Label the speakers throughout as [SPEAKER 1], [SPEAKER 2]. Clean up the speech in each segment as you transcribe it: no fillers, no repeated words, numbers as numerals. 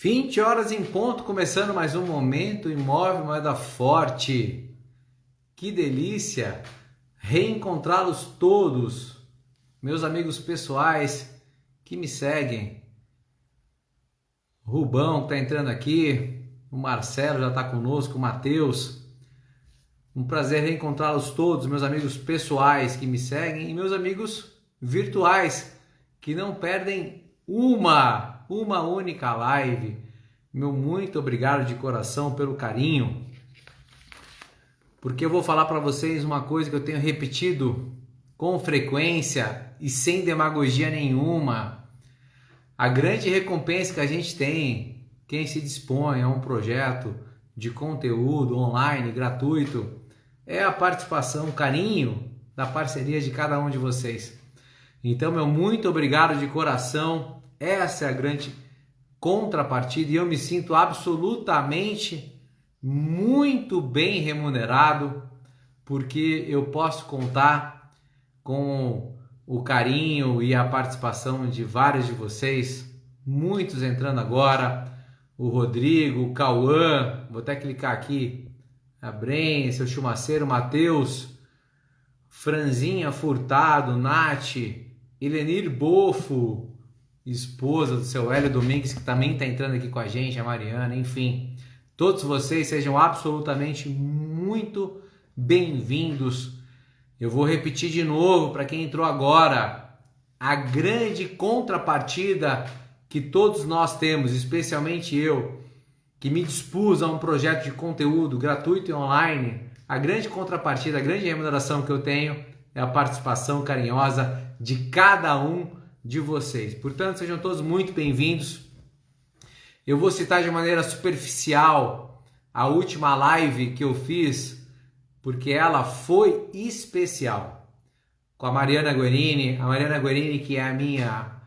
[SPEAKER 1] 20 horas em ponto, começando mais um Momento Imóvel Moeda Forte. Que delícia reencontrá-los todos, meus amigos pessoais que me seguem. O Rubão que está entrando aqui, o Marcelo já está conosco, o Matheus. Um prazer reencontrá-los todos, meus amigos pessoais que me seguem e meus amigos virtuais que não perdem uma única live. Meu muito obrigado de coração pelo carinho, porque eu vou falar para vocês uma coisa que eu tenho repetido com frequência e sem demagogia nenhuma. A grande recompensa que a gente tem, quem se dispõe a um projeto de conteúdo online gratuito, é a participação, o carinho da parceria de cada um de vocês. Então, meu muito obrigado de coração. Essa é a grande contrapartida e eu me sinto absolutamente muito bem remunerado, porque eu posso contar com o carinho e a participação de vários de vocês, muitos entrando agora, o Rodrigo, o Cauã, vou até clicar aqui, a Bren, seu Chumaceiro, Matheus, Franzinha Furtado, Nath, Elenir Bofo, esposa do seu Hélio Domingues, que também está entrando aqui com a gente, a Mariana, enfim. Todos vocês sejam absolutamente muito bem-vindos. Eu vou repetir de novo para quem entrou agora. A grande contrapartida que todos nós temos, especialmente eu, que me dispus a um projeto de conteúdo gratuito e online, a grande contrapartida, a grande remuneração que eu tenho é a participação carinhosa de cada um de vocês. Portanto, sejam todos muito bem-vindos. Eu vou citar de maneira superficial a última live que eu fiz, porque ela foi especial, com a Mariana Guerini. A Mariana Guerini, que é a minha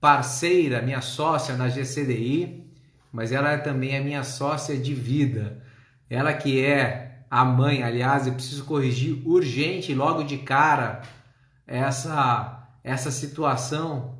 [SPEAKER 1] parceira, minha sócia na GCDI, mas ela é também a minha sócia de vida. Ela que é a mãe, aliás, eu preciso corrigir urgente, logo de cara, essa situação.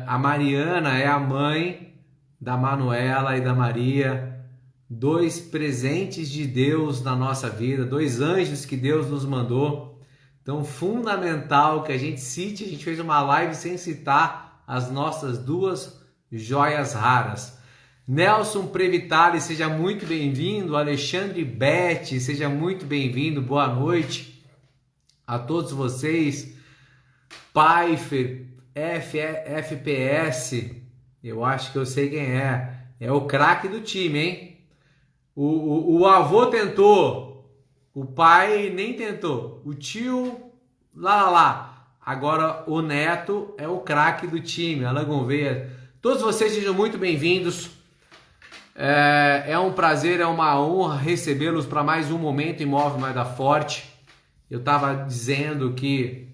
[SPEAKER 1] A Mariana é a mãe da Manuela e da Maria, dois presentes de Deus na nossa vida, dois anjos que Deus nos mandou. Então, fundamental que a gente cite, a gente fez uma live sem citar as nossas duas joias raras. Nelson Previtali, seja muito bem-vindo. Alexandre Betti, seja muito bem-vindo. Boa noite a todos vocês. Pfeiffer, FPS, eu acho que eu sei quem é o craque do time, hein? O avô tentou, o pai nem tentou, o tio, lá. Agora o neto é o craque do time, Alain Gouveia. Todos vocês sejam muito bem-vindos. É um prazer, é uma honra recebê-los para mais um Momento Imóvel Moeda Forte. Eu estava dizendo que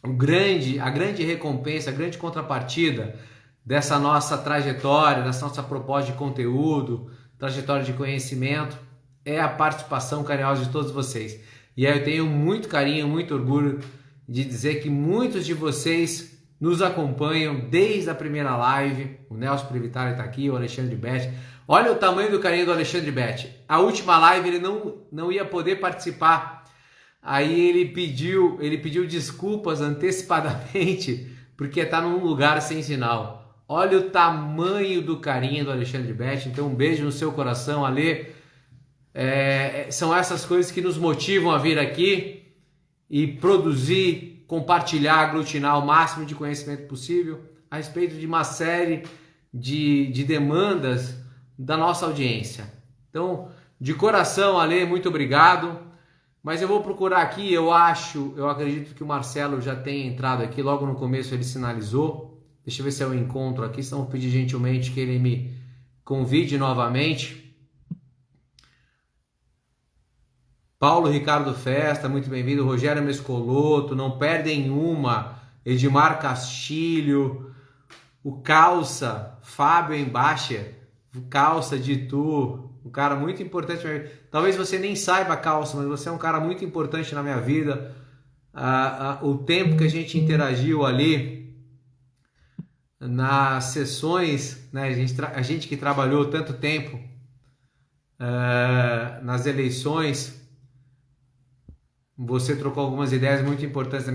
[SPEAKER 1] a grande recompensa, a grande contrapartida dessa nossa trajetória, dessa nossa proposta de conteúdo, trajetória de conhecimento, é a participação carinhosa de todos vocês. E aí eu tenho muito carinho, muito orgulho de dizer que muitos de vocês nos acompanham desde a primeira live. O Nelson Previtali está aqui, o Alexandre Betti. Olha o tamanho do carinho do Alexandre Betti. A última live ele não ia poder participar. Aí ele pediu desculpas antecipadamente, porque está num lugar sem sinal. Olha o tamanho do carinho do Alexandre Betti. Então um beijo no seu coração, Ale. São essas coisas que nos motivam a vir aqui e produzir, compartilhar, aglutinar o máximo de conhecimento possível a respeito de uma série de demandas da nossa audiência. Então, de coração, Ale, muito obrigado. Mas eu vou procurar aqui, eu acredito que o Marcelo já tenha entrado aqui, logo no começo ele sinalizou. Deixa eu ver se eu encontro aqui, senão eu vou pedir gentilmente que ele me convide novamente. Paulo Ricardo Festa, muito bem-vindo. Rogério Mescoloto, não perdem uma. Edmar Castilho, o Calça, Fábio Embacher, o Calça de Tu, um cara muito importante. Talvez você nem saiba, Calça, mas você é um cara muito importante na minha vida. O tempo que a gente interagiu ali, nas sessões, né? A gente que trabalhou tanto tempo nas eleições, você trocou algumas ideias muito importantes na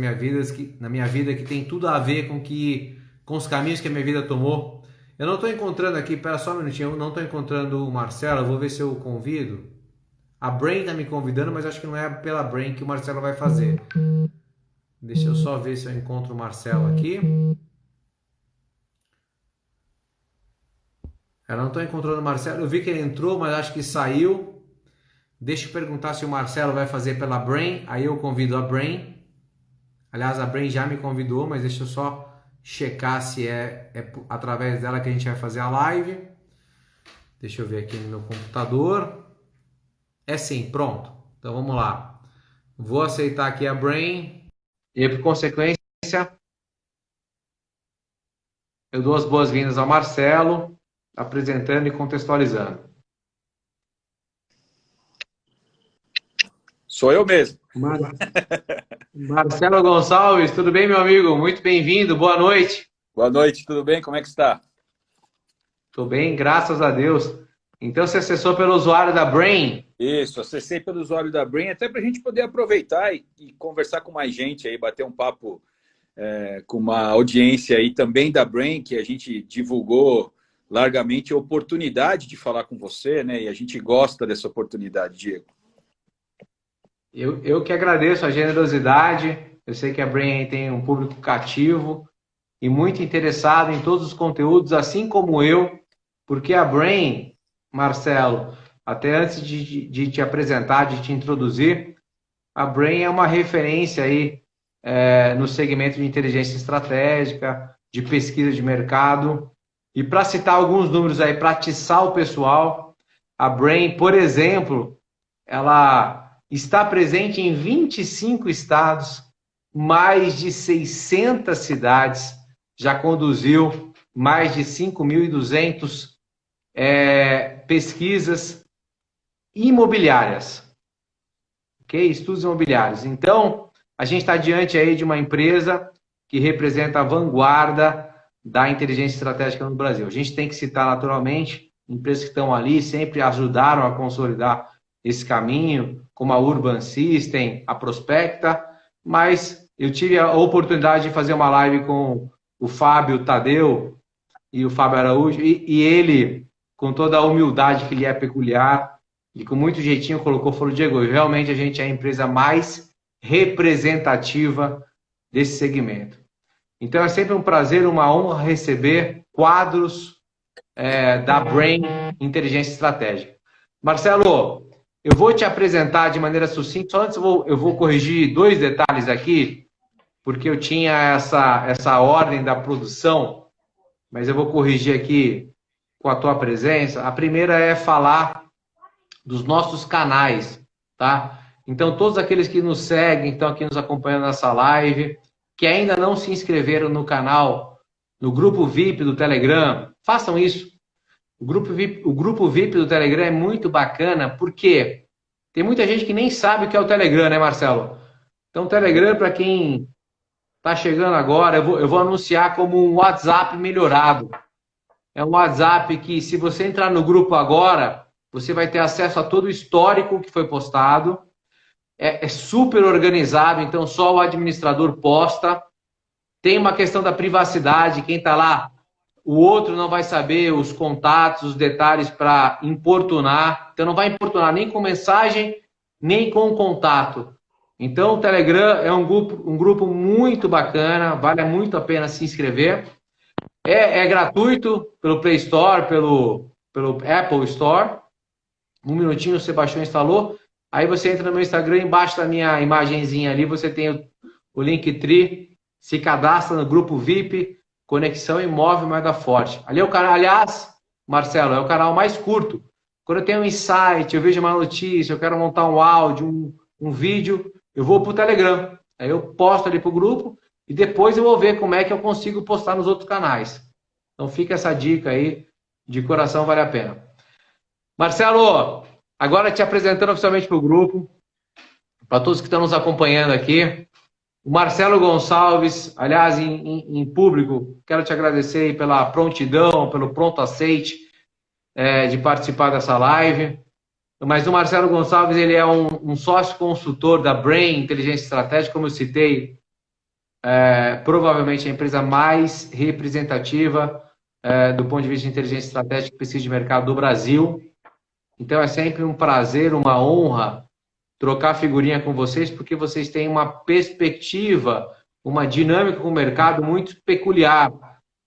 [SPEAKER 1] minha vida que tem tudo a ver com os caminhos que a minha vida tomou. Eu não estou encontrando aqui, pera só um minutinho, eu não estou encontrando o Marcelo, eu vou ver se eu o convido. A Brain está me convidando, mas acho que não é pela Brain que o Marcelo vai fazer. Deixa eu só ver se eu encontro o Marcelo aqui. Eu não estou encontrando o Marcelo. Eu vi que ele entrou, mas acho que saiu. Deixa eu perguntar se o Marcelo vai fazer pela Brain. Aí eu convido a Brain. Aliás, a Brain já me convidou, mas deixa eu só checar se é através dela que a gente vai fazer a live. Deixa eu ver aqui no meu computador. É sim, pronto. Então vamos lá. Vou aceitar aqui a Brain. E por consequência, eu dou as boas-vindas ao Marcelo, apresentando e contextualizando.
[SPEAKER 2] Sou eu mesmo.
[SPEAKER 1] Marcelo Gonçalves, tudo bem, meu amigo? Muito bem-vindo, boa noite.
[SPEAKER 2] Boa noite, tudo bem? Como é que está?
[SPEAKER 1] Estou bem, graças a Deus. Então você acessou pelo usuário da Brain?
[SPEAKER 2] Isso, acessei pelo usuário da Brain, até para a gente poder aproveitar e conversar com mais gente aí, bater um papo com uma audiência aí também da Brain, que a gente divulgou largamente a oportunidade de falar com você, né? E a gente gosta dessa oportunidade, Diego.
[SPEAKER 1] Eu que agradeço a generosidade. Eu sei que a Brain tem um público cativo e muito interessado em todos os conteúdos, assim como eu, porque a Brain, Marcelo, até antes de te apresentar, de te introduzir, a Brain é uma referência aí no segmento de inteligência estratégica, de pesquisa de mercado. E para citar alguns números aí, para atiçar o pessoal, a Brain, por exemplo, ela está presente em 25 estados, mais de 600 cidades, já conduziu mais de 5.200 pesquisas imobiliárias, ok? Estudos imobiliários. Então, a gente está diante aí de uma empresa que representa a vanguarda da inteligência estratégica no Brasil. A gente tem que citar naturalmente empresas que estão ali, sempre ajudaram a consolidar esse caminho, como a Urban System, a Prospecta, mas eu tive a oportunidade de fazer uma live com o Fábio Tadeu e o Fábio Araújo, e ele, com toda a humildade que lhe é peculiar, e com muito jeitinho falou, Diego, realmente a gente é a empresa mais representativa desse segmento. Então é sempre um prazer, uma honra receber quadros da Brain Inteligência Estratégica. Marcelo, eu vou te apresentar de maneira sucinta, só antes eu vou corrigir 2 detalhes aqui, porque eu tinha essa ordem da produção, mas eu vou corrigir aqui com a tua presença. A primeira é falar dos nossos canais, tá? Então, todos aqueles que nos seguem, estão aqui nos acompanhando nessa live, que ainda não se inscreveram no canal, no grupo VIP do Telegram, façam isso. O grupo VIP do Telegram é muito bacana, porque tem muita gente que nem sabe o que é o Telegram, né, Marcelo? Então, o Telegram, para quem está chegando agora, eu vou anunciar como um WhatsApp melhorado. É um WhatsApp que, se você entrar no grupo agora, você vai ter acesso a todo o histórico que foi postado. É super organizado, então só o administrador posta. Tem uma questão da privacidade, quem está lá, o outro não vai saber os contatos, os detalhes para importunar. Então não vai importunar nem com mensagem, nem com contato. Então o Telegram é um grupo muito bacana, vale muito a pena se inscrever. É gratuito pelo Play Store, pelo Apple Store. Um minutinho você baixou e instalou. Aí você entra no meu Instagram, embaixo da minha imagenzinha ali, você tem o Linktree, se cadastra no grupo VIP, Conexão Imóvel Mega Forte. Ali é o canal, aliás, Marcelo, é o canal mais curto. Quando eu tenho um insight, eu vejo uma notícia, eu quero montar um áudio, um vídeo, eu vou para o Telegram. Aí eu posto ali para o grupo e depois eu vou ver como é que eu consigo postar nos outros canais. Então fica essa dica aí, de coração vale a pena. Marcelo, agora te apresentando oficialmente para o grupo, para todos que estão nos acompanhando aqui, O Marcelo Gonçalves, aliás, em público, quero te agradecer aí pela prontidão, pelo pronto aceite de participar dessa live. Mas o Marcelo Gonçalves, ele é um sócio consultor da Brain Inteligência Estratégica, como eu citei, provavelmente a empresa mais representativa do ponto de vista de inteligência estratégica e pesquisa de mercado do Brasil. Então é sempre um prazer, uma honra trocar figurinha com vocês, porque vocês têm uma perspectiva, uma dinâmica com o mercado muito peculiar.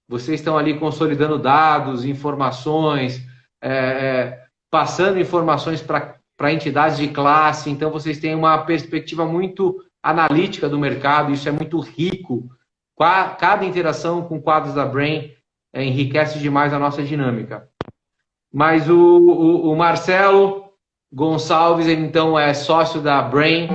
[SPEAKER 1] Vocês estão ali consolidando dados, informações, passando informações para entidades de classe. Então vocês têm uma perspectiva muito analítica do mercado, isso é muito rico. Cada interação com quadros da Brain enriquece demais a nossa dinâmica. Mas o Marcelo Gonçalves, ele, então, é sócio da Brain,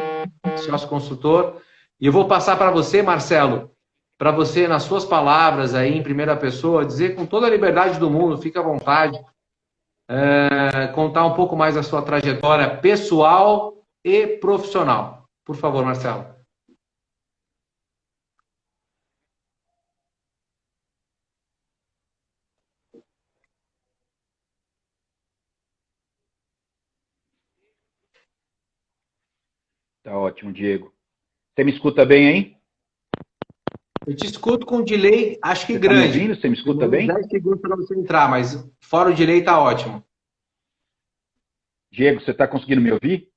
[SPEAKER 1] sócio consultor. E eu vou passar para você, Marcelo, para você, nas suas palavras, aí, em primeira pessoa, dizer com toda a liberdade do mundo, fica à vontade, contar um pouco mais da sua trajetória pessoal e profissional. Por favor, Marcelo.
[SPEAKER 2] Tá ótimo, Diego. Você me escuta bem aí?
[SPEAKER 1] Eu te escuto com um delay, acho que
[SPEAKER 2] Você
[SPEAKER 1] grande.
[SPEAKER 2] Tá me ouvindo? Você me escuta bem?
[SPEAKER 1] 10 segundos para você entrar, mas fora o delay tá ótimo.
[SPEAKER 2] Diego, você está conseguindo me ouvir?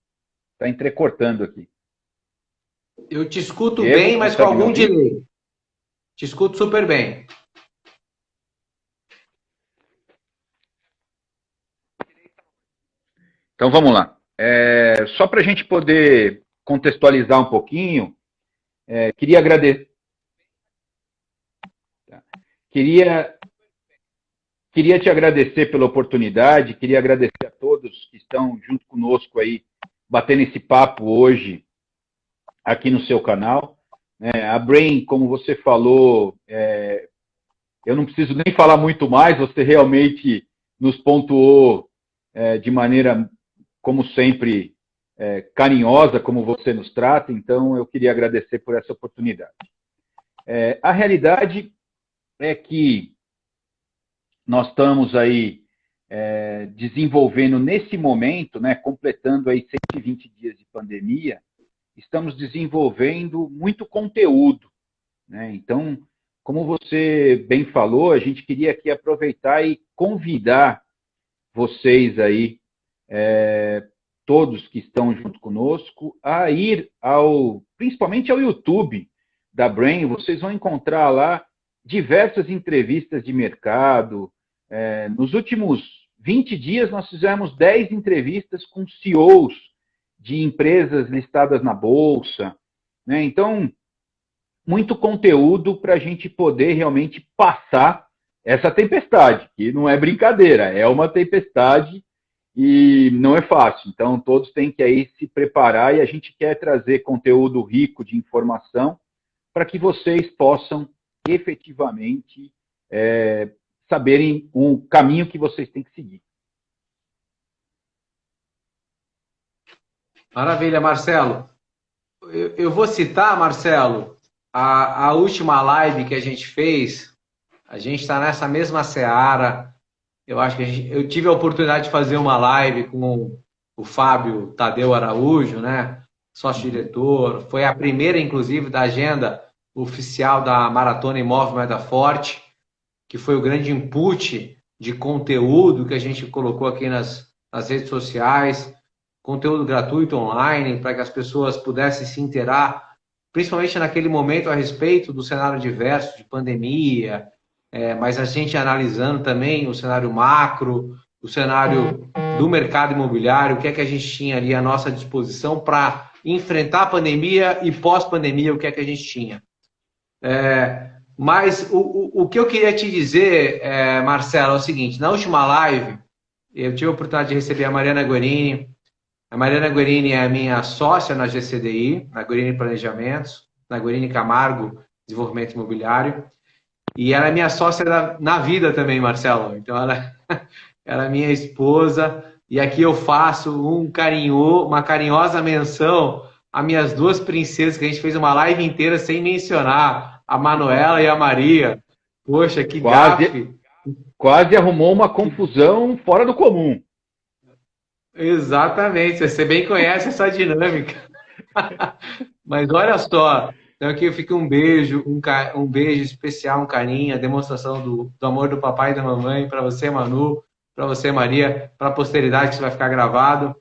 [SPEAKER 2] Está entrecortando aqui.
[SPEAKER 1] Eu te escuto
[SPEAKER 2] Diego,
[SPEAKER 1] bem, mas com
[SPEAKER 2] consegue me
[SPEAKER 1] algum
[SPEAKER 2] ouvir?
[SPEAKER 1] delay. Te escuto super bem.
[SPEAKER 2] Então vamos lá. Só para a gente poder contextualizar um pouquinho, queria agradecer. Queria te agradecer pela oportunidade, queria agradecer a todos que estão junto conosco aí, batendo esse papo hoje aqui no seu canal. A Brain, como você falou, eu não preciso nem falar muito mais, você realmente nos pontuou de maneira, como sempre, carinhosa, como você nos trata, então eu queria agradecer por essa oportunidade. A realidade é que nós estamos aí desenvolvendo nesse momento, completando aí 120 dias de pandemia, estamos desenvolvendo muito conteúdo, Então, como você bem falou, a gente queria aqui aproveitar e convidar vocês aí, todos que estão junto conosco, a ir principalmente ao YouTube da Brain. Vocês vão encontrar lá diversas entrevistas de mercado. Nos últimos 20 dias, nós fizemos 10 entrevistas com CEOs de empresas listadas na Bolsa. Então, muito conteúdo para a gente poder realmente passar essa tempestade, que não é brincadeira, é uma tempestade e não é fácil. Então, todos têm que aí se preparar e a gente quer trazer conteúdo rico de informação para que vocês possam efetivamente saberem o caminho que vocês têm que seguir.
[SPEAKER 1] Maravilha, Marcelo. Eu vou citar, Marcelo, a última live que a gente fez. A gente está nessa mesma seara. Eu acho que eu tive a oportunidade de fazer uma live com o Fábio Tadeu Araújo, sócio-diretor. Foi a primeira, inclusive, da agenda oficial da Maratona Imóvel Moeda Forte, que foi o grande input de conteúdo que a gente colocou aqui nas redes sociais, conteúdo gratuito online, para que as pessoas pudessem se inteirar, principalmente naquele momento a respeito do cenário diverso de pandemia, mas a gente analisando também o cenário macro, o cenário do mercado imobiliário, o que é que a gente tinha ali à nossa disposição para enfrentar a pandemia e pós-pandemia, o que é que a gente tinha. Mas o que eu queria te dizer, Marcelo, é o seguinte: na última live, eu tive a oportunidade de receber a Mariana Guerini. A Mariana Guerini é a minha sócia na GCDI, na Guerini Planejamentos, na Guerini Camargo Desenvolvimento Imobiliário. E ela é minha sócia na vida também, Marcelo. Então, ela é minha esposa. E aqui eu faço uma carinhosa menção as minhas duas princesas, que a gente fez uma live inteira sem mencionar a Manuela e a Maria. Poxa, que gafe.
[SPEAKER 2] Quase arrumou uma confusão fora do comum.
[SPEAKER 1] Exatamente, você bem conhece essa dinâmica. Mas olha só, então aqui fica um beijo, um beijo especial, um carinho, a demonstração do amor do papai e da mamãe para você, Manu, para você, Maria, para a posteridade, que isso vai ficar gravado.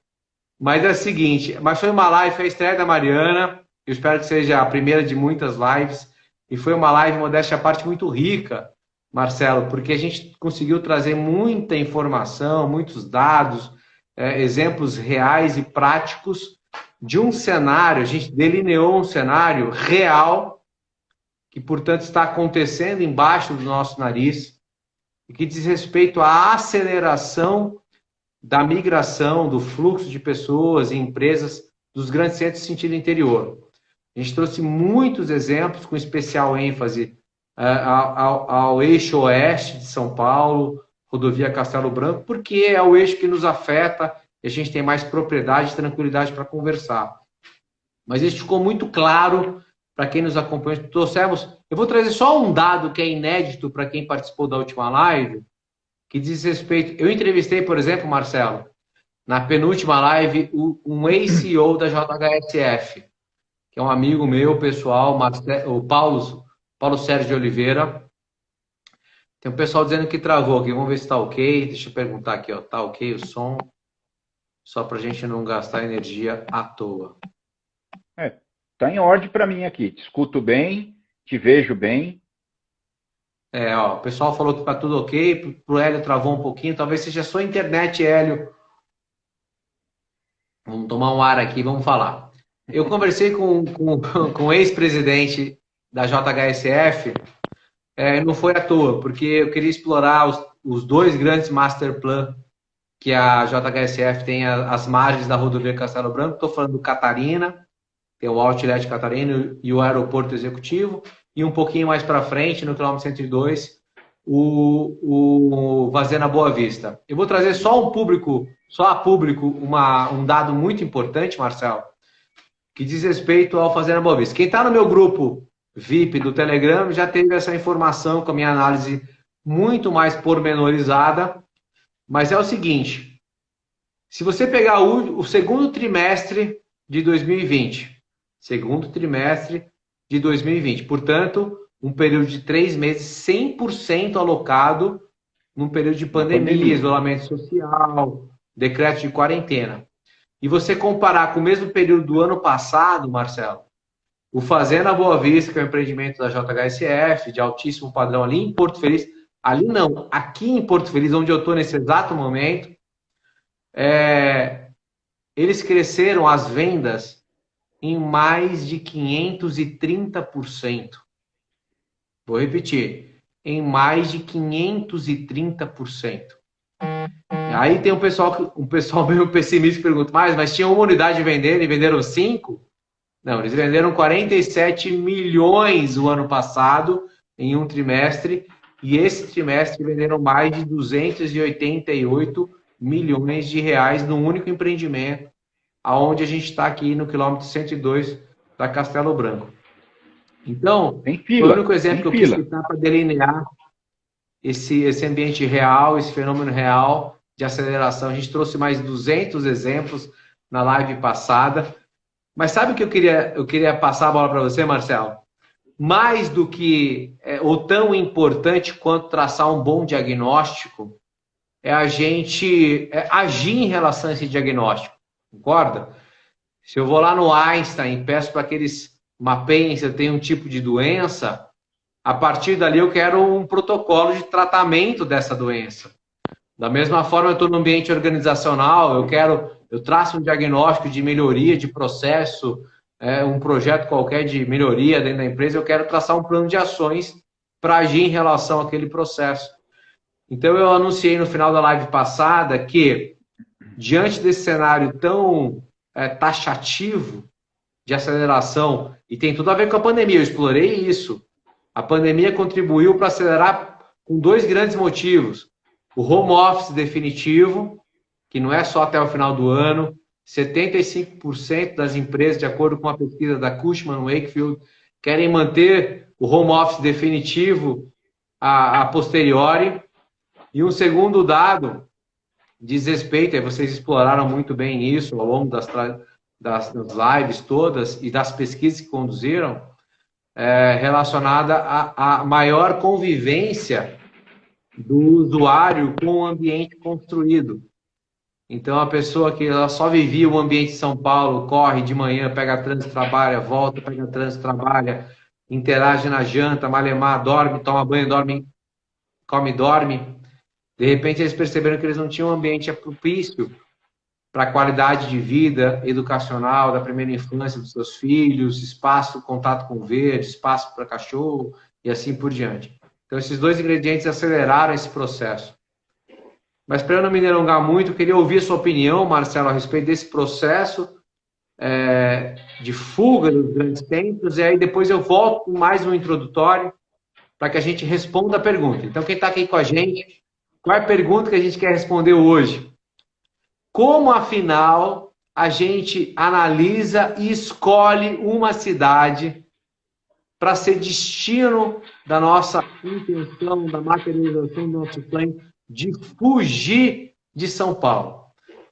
[SPEAKER 1] Mas é o seguinte, mas foi uma live, foi a estreia da Mariana, eu espero que seja a primeira de muitas lives, e foi uma live, modéstia à parte, muito rica, Marcelo, porque a gente conseguiu trazer muita informação, muitos dados, exemplos reais e práticos de um cenário, a gente delineou um cenário real, que, portanto, está acontecendo embaixo do nosso nariz, e que diz respeito à aceleração da migração, do fluxo de pessoas e empresas dos grandes centros de sentido interior. A gente trouxe muitos exemplos, com especial ênfase ao eixo oeste de São Paulo, rodovia Castelo Branco, porque é o eixo que nos afeta e a gente tem mais propriedade e tranquilidade para conversar. Mas isso ficou muito claro para quem nos acompanha. Trouxemos, eu vou trazer só um dado que é inédito para quem participou da última live, que diz respeito... Eu entrevistei, por exemplo, Marcelo, na penúltima live, um ex-CEO da JHSF, que é um amigo meu, pessoal, o Paulo Sérgio de Oliveira. Tem um pessoal dizendo que travou aqui. Vamos ver se está ok. Deixa eu perguntar aqui, ó. Tá ok o som? Só para a gente não gastar energia à toa.
[SPEAKER 2] Tá em ordem para mim aqui. Te escuto bem, te vejo bem.
[SPEAKER 1] O pessoal falou que tá tudo ok, pro Hélio travou um pouquinho, talvez seja só a internet, Hélio. Vamos tomar um ar aqui, vamos falar. Eu conversei com o ex-presidente da JHSF, não foi à toa, porque eu queria explorar os dois grandes master plan que a JHSF tem às margens da rodovia Castelo Branco. Estou falando do Catarina, tem o Outlet Catarina e o Aeroporto Executivo, e um pouquinho mais para frente, no quilômetro 102, o Fazenda Boa Vista. Eu vou trazer só a público um dado muito importante, Marcelo, que diz respeito ao Fazenda Boa Vista. Quem está no meu grupo VIP do Telegram já teve essa informação com a minha análise muito mais pormenorizada, mas é o seguinte, se você pegar o segundo trimestre de 2020, portanto, um período de 3 meses 100% alocado num período de pandemia, isolamento social, decreto de quarentena. E você comparar com o mesmo período do ano passado, Marcelo, o Fazenda Boa Vista, que é um empreendimento da JHSF, de altíssimo padrão ali em Porto Feliz, ali não, aqui em Porto Feliz, onde eu estou nesse exato momento, eles cresceram as vendas em mais de 530%. Vou repetir, em mais de 530%. Aí tem um pessoal meio pessimista que pergunta, mas tinha uma unidade vendendo e venderam 5? Não, eles venderam 47 milhões o ano passado, em um trimestre, e esse trimestre venderam mais de 288 milhões de reais num único empreendimento, aonde a gente está aqui no quilômetro 102 da Castelo Branco. Então, foi o único exemplo que eu quis citar para delinear esse ambiente real, esse fenômeno real de aceleração. A gente trouxe mais 200 exemplos na live passada. Mas sabe o que eu queria passar a bola para você, Marcelo? Mais do que, ou tão importante quanto traçar um bom diagnóstico, é a gente agir em relação a esse diagnóstico. Concorda? Se eu vou lá no Einstein e peço para que eles mapeiem se eu tenho um tipo de doença, a partir dali eu quero um protocolo de tratamento dessa doença. Da mesma forma, eu estou no ambiente organizacional, eu traço um diagnóstico de melhoria de processo, um projeto qualquer de melhoria dentro da empresa, eu quero traçar um plano de ações para agir em relação àquele processo. Então, eu anunciei no final da live passada que, diante desse cenário tão taxativo de aceleração, e tem tudo a ver com a pandemia, eu explorei isso. A pandemia contribuiu para acelerar com 2 grandes motivos. O home office definitivo, que não é só até o final do ano, 75% das empresas, de acordo com a pesquisa da Cushman Wakefield, querem manter o home office definitivo a posteriori. E um segundo dado diz respeito, e vocês exploraram muito bem isso ao longo das lives todas e das pesquisas que conduziram, relacionada à maior convivência do usuário com o ambiente construído. Então, a pessoa que ela só vivia o ambiente de São Paulo, corre de manhã, pega trânsito, trabalha, volta, pega trânsito, trabalha, interage na janta, malemar, dorme, toma banho, dorme, come, dorme. De repente, eles perceberam que eles não tinham um ambiente propício para a qualidade de vida educacional da primeira infância dos seus filhos, espaço, contato com o verde, espaço para cachorro e assim por diante. Então, esses dois ingredientes aceleraram esse processo. Mas para eu não me delongar muito, eu queria ouvir a sua opinião, Marcelo, a respeito desse processo de fuga dos grandes centros, e aí depois eu volto com mais um introdutório para que a gente responda a pergunta. Então, quem está aqui com a gente, qual é a pergunta que a gente quer responder hoje? Como, afinal, a gente analisa e escolhe uma cidade para ser destino da nossa intenção, da materialização do nosso sonho de fugir de São Paulo?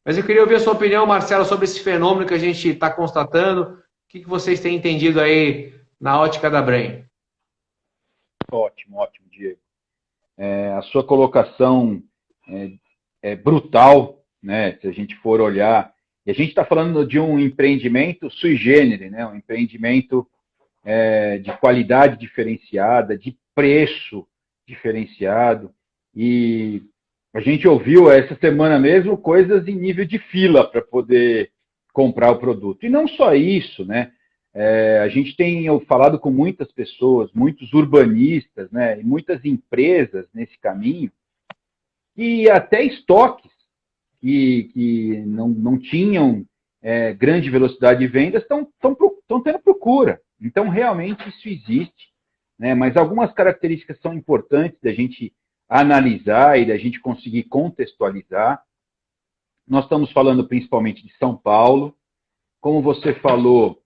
[SPEAKER 1] Mas eu queria ouvir a sua opinião, Marcelo, sobre esse fenômeno que a gente está constatando. O que vocês têm entendido aí na ótica da Brain?
[SPEAKER 2] Ótimo, Diego. A sua colocação é brutal, né? Se a gente for olhar, e a gente está falando de um empreendimento sui generis, né? Um empreendimento de qualidade diferenciada, de preço diferenciado, e a gente ouviu essa semana mesmo coisas em nível de fila para poder comprar o produto. E não só isso, né? A gente tem falado com muitas pessoas, muitos urbanistas, né? E muitas empresas nesse caminho, e até estoques que não tinham grande velocidade de vendas estão tendo procura. Então, realmente, isso existe, né? Mas algumas características são importantes da gente analisar e da gente conseguir contextualizar. Nós estamos falando principalmente de São Paulo. Como você falou,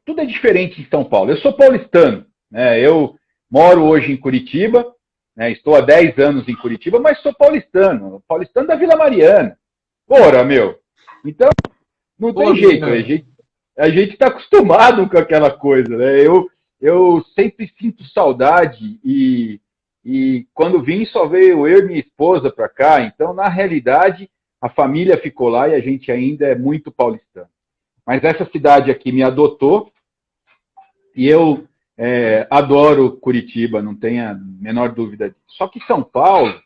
[SPEAKER 2] tudo é diferente em São Paulo. Eu sou paulistano, né? Eu moro hoje em Curitiba, né? Estou há 10 anos em Curitiba, mas sou paulistano da Vila Mariana. Ora, meu! Então, não tem jeito, a gente está acostumado com aquela coisa, né? Eu sempre sinto saudade e quando vim só veio eu e minha esposa para cá. Então, na realidade, a família ficou lá e a gente ainda é muito paulistano. Mas essa cidade aqui me adotou e eu adoro Curitiba, não tenha a menor dúvida disso. Só que São Paulo,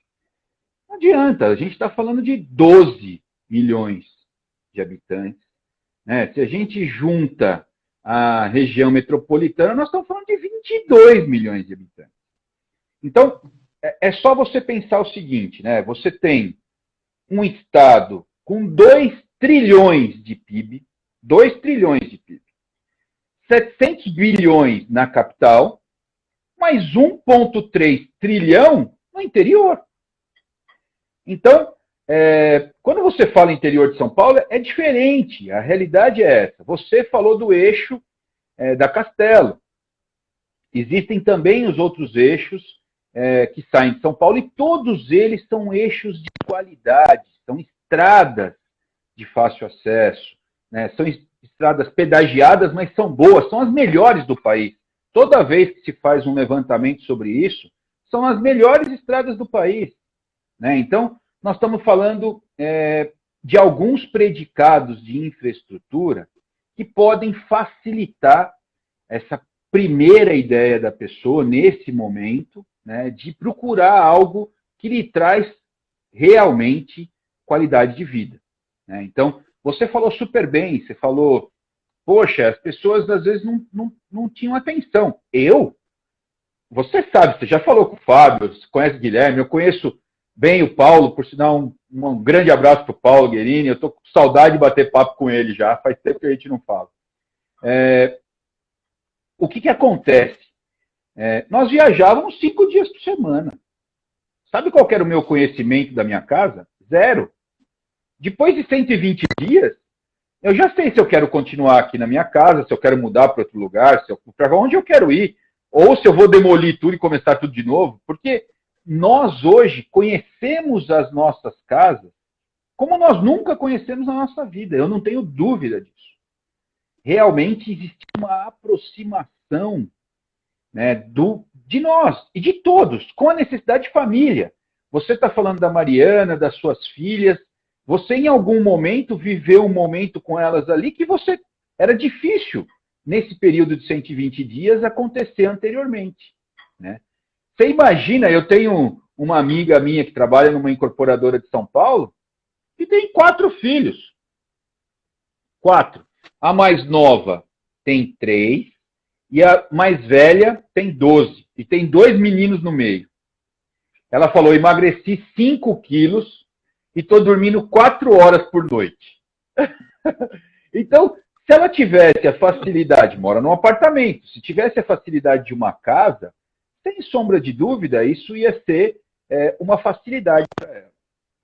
[SPEAKER 2] não adianta, a gente está falando de 12 milhões de habitantes, né? Se a gente junta a região metropolitana, nós estamos falando de 22 milhões de habitantes. Então, é só você pensar o seguinte, né? Você tem um estado com 2 trilhões de PIB, 2 trilhões de PIB, 700 bilhões na capital, mais 1,3 trilhão no interior. Então, quando você fala interior de São Paulo, é diferente. A realidade é essa. Você falou do eixo da Castelo. Existem também os outros eixos que saem de São Paulo, e todos eles são eixos de qualidade, são estradas de fácil acesso, né? São estradas pedagiadas, mas são boas, são as melhores do país. Toda vez que se faz um levantamento sobre isso, são as melhores estradas do país, né? Então, nós estamos falando de alguns predicados de infraestrutura que podem facilitar essa primeira ideia da pessoa, nesse momento, né, de procurar algo que lhe traz realmente qualidade de vida, né? Então, você falou super bem, você falou, poxa, as pessoas às vezes não tinham atenção. Você sabe, você já falou com o Fábio, você conhece o Guilherme, eu conheço bem o Paulo, por sinal, um grande abraço para o Paulo Guerini. Eu estou com saudade de bater papo com ele já, faz tempo que a gente não fala. O que acontece? Nós viajávamos 5 dias por semana. Sabe qual era o meu conhecimento da minha casa? 0.
[SPEAKER 3] Depois de 120 dias, eu já sei se eu quero continuar aqui na minha casa, se eu quero mudar para outro lugar, para onde eu quero ir, ou se eu vou demolir tudo e começar tudo de novo, porque nós hoje conhecemos as nossas casas como nós nunca conhecemos na nossa vida. Eu não tenho dúvida disso. Realmente existe uma aproximação, né, de nós e de todos, com a necessidade de família. Você está falando da Mariana, das suas filhas. Você, em algum momento, viveu um momento com elas ali que era difícil, nesse período de 120 dias, acontecer anteriormente. Né? Você imagina, eu tenho uma amiga minha que trabalha numa incorporadora de São Paulo, que tem 4 filhos. 4. A mais nova tem 3, e a mais velha tem 12. E tem 2 meninos no meio. Ela falou, emagreci 5 quilos e estou dormindo 4 horas por noite. Então, se ela tivesse a facilidade, mora num apartamento, se tivesse a facilidade de uma casa, sem sombra de dúvida, isso ia ser uma facilidade para ela.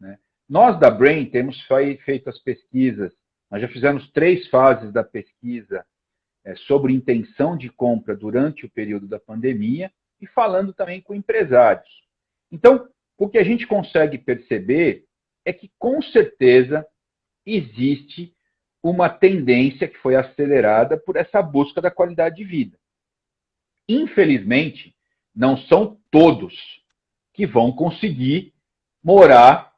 [SPEAKER 3] Né? Nós da Brain temos feito as pesquisas, nós já fizemos 3 fases da pesquisa sobre intenção de compra durante o período da pandemia e falando também com empresários. Então, o que a gente consegue perceber é que, com certeza, existe uma tendência que foi acelerada por essa busca da qualidade de vida. Infelizmente, não são todos que vão conseguir morar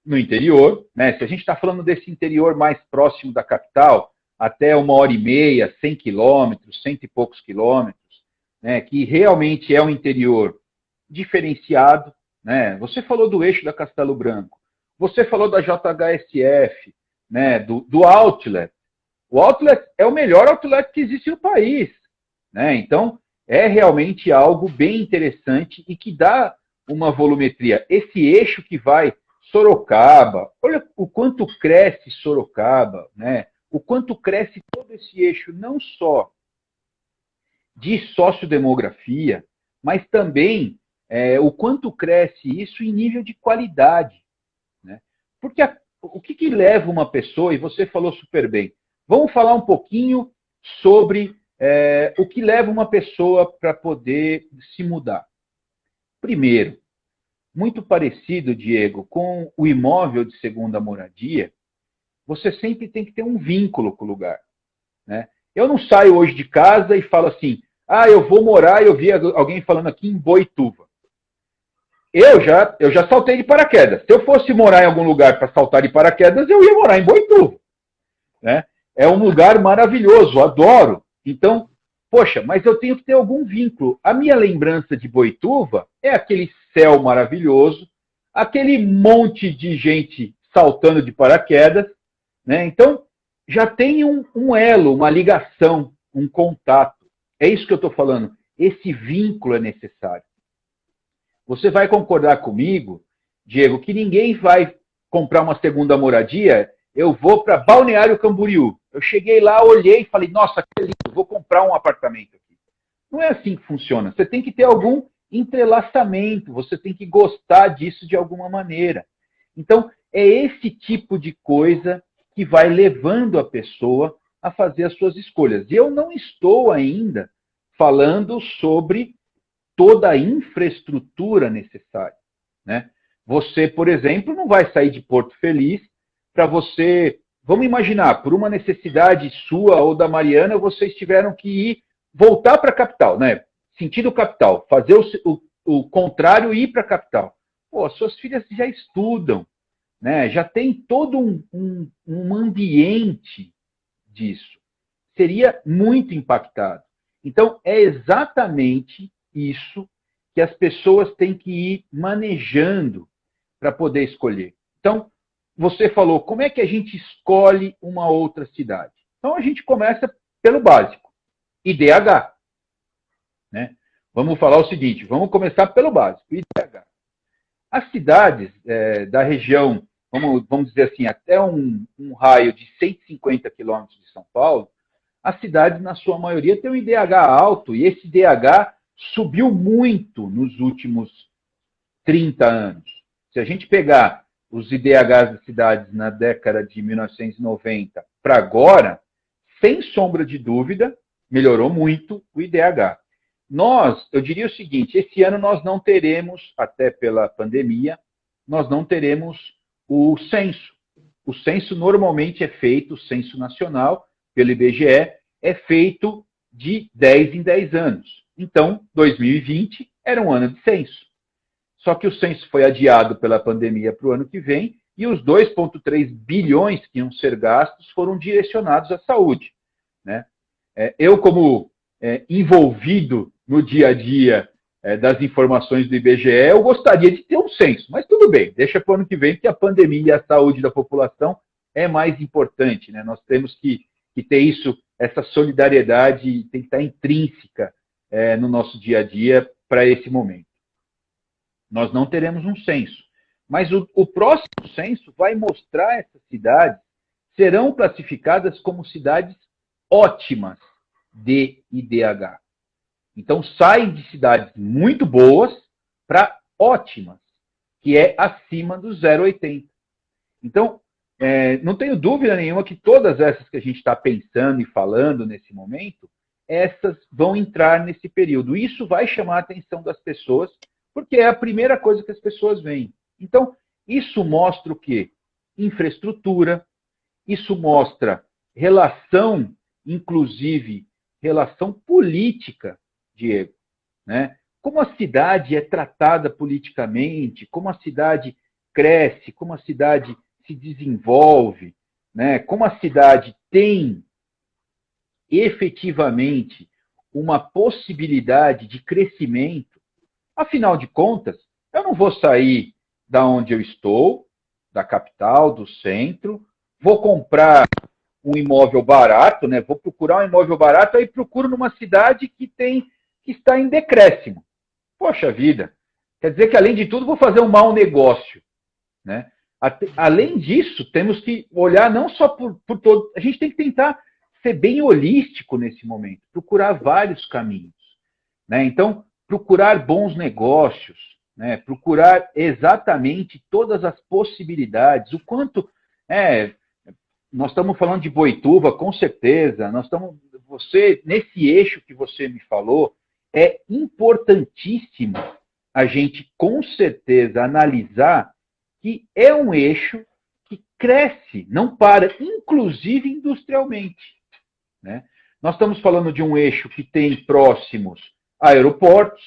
[SPEAKER 3] no interior. Né? Se a gente está falando desse interior mais próximo da capital, até 1h30, 100 quilômetros, 100 e poucos quilômetros, né? Que realmente é um interior diferenciado. Né? Você falou do eixo da Castelo Branco, você falou da JHSF, né? do Outlet. O Outlet é o melhor outlet que existe no país. Né? Então, é realmente algo bem interessante e que dá uma volumetria. Esse eixo que vai Sorocaba, olha o quanto cresce Sorocaba, né? O quanto cresce todo esse eixo, não só de sociodemografia, mas também o quanto cresce isso em nível de qualidade. Né? Porque o que leva uma pessoa, e você falou super bem, vamos falar um pouquinho sobre o que leva uma pessoa para poder se mudar. Primeiro, muito parecido, Diego, com o imóvel de segunda moradia, você sempre tem que ter um vínculo com o lugar. Né? Eu não saio hoje de casa e falo assim, eu vou morar, eu vi alguém falando aqui em Boituva. Eu já saltei de paraquedas. Se eu fosse morar em algum lugar para saltar de paraquedas, eu ia morar em Boituva. Né? É um lugar maravilhoso, adoro. Então, poxa, mas eu tenho que ter algum vínculo. A minha lembrança de Boituva é aquele céu maravilhoso, aquele monte de gente saltando de paraquedas. Né? Então, já tem um elo, uma ligação, um contato. É isso que eu estou falando. Esse vínculo é necessário. Você vai concordar comigo, Diego, que ninguém vai comprar uma segunda moradia. Eu vou para Balneário Camboriú. Eu cheguei lá, olhei e falei, nossa, que lindo, vou comprar um apartamento aqui. Não é assim que funciona. Você tem que ter algum entrelaçamento, você tem que gostar disso de alguma maneira. Então, é esse tipo de coisa que vai levando a pessoa a fazer as suas escolhas. E eu não estou ainda falando sobre toda a infraestrutura necessária. Né? Você, por exemplo, não vai sair de Porto Feliz para você... Vamos imaginar, por uma necessidade sua ou da Mariana, vocês tiveram que voltar para a capital, né? Sentido capital, fazer o contrário e ir para a capital. Pô, suas filhas já estudam, né? Já tem todo um ambiente disso. Seria muito impactado. Então, é exatamente isso que as pessoas têm que ir manejando para poder escolher. Então, você falou, como é que a gente escolhe uma outra cidade? Então, a gente começa pelo básico, IDH. Né? Vamos falar o seguinte, vamos começar pelo básico, IDH. As cidades da região, vamos dizer assim, até um raio de 150 quilômetros de São Paulo, as cidades, na sua maioria, têm um IDH alto, e esse IDH subiu muito nos últimos 30 anos. Se a gente pegar os IDHs das cidades na década de 1990 para agora, sem sombra de dúvida, melhorou muito o IDH. Eu diria o seguinte, esse ano nós não teremos, até pela pandemia, nós não teremos o censo. O censo normalmente é feito, o censo nacional, pelo IBGE, é feito de 10 em 10 anos. Então, 2020 era um ano de censo. Só que o censo foi adiado pela pandemia para o ano que vem e os 2,3 bilhões que iam ser gastos foram direcionados à saúde. Né? Eu, como envolvido no dia a dia das informações do IBGE, eu gostaria de ter um censo, mas tudo bem, deixa para o ano que vem, que a pandemia e a saúde da população é mais importante. Né? Nós temos que ter isso, essa solidariedade tem que estar intrínseca no nosso dia a dia para esse momento. Nós não teremos um censo, mas o próximo censo vai mostrar essas cidades, serão classificadas como cidades ótimas de IDH. Então, saem de cidades muito boas para ótimas, que é acima do 0,80. Então, não tenho dúvida nenhuma que todas essas que a gente está pensando e falando nesse momento, essas vão entrar nesse período. Isso vai chamar a atenção das pessoas, porque é a primeira coisa que as pessoas veem. Então, isso mostra o quê? Infraestrutura, isso mostra relação, inclusive relação política, Diego, né? Como a cidade é tratada politicamente, como a cidade cresce, como a cidade se desenvolve, né? Como a cidade tem efetivamente uma possibilidade de crescimento. Afinal de contas, eu não vou sair da onde eu estou, da capital, do centro, vou comprar um imóvel barato, né? Vou procurar um imóvel barato, aí procuro numa cidade que está em decréscimo. Poxa vida, quer dizer que, além de tudo, vou fazer um mau negócio, né? Além disso, temos que olhar não só por todo... A gente tem que tentar ser bem holístico nesse momento, procurar vários caminhos, né? Então, procurar bons negócios, né? Procurar exatamente todas as possibilidades, o quanto... nós estamos falando de Boituva, com certeza, nesse eixo que você me falou, é importantíssimo a gente, com certeza, analisar que é um eixo que cresce, não para, inclusive industrialmente. Né? Nós estamos falando de um eixo que tem próximos aeroportos,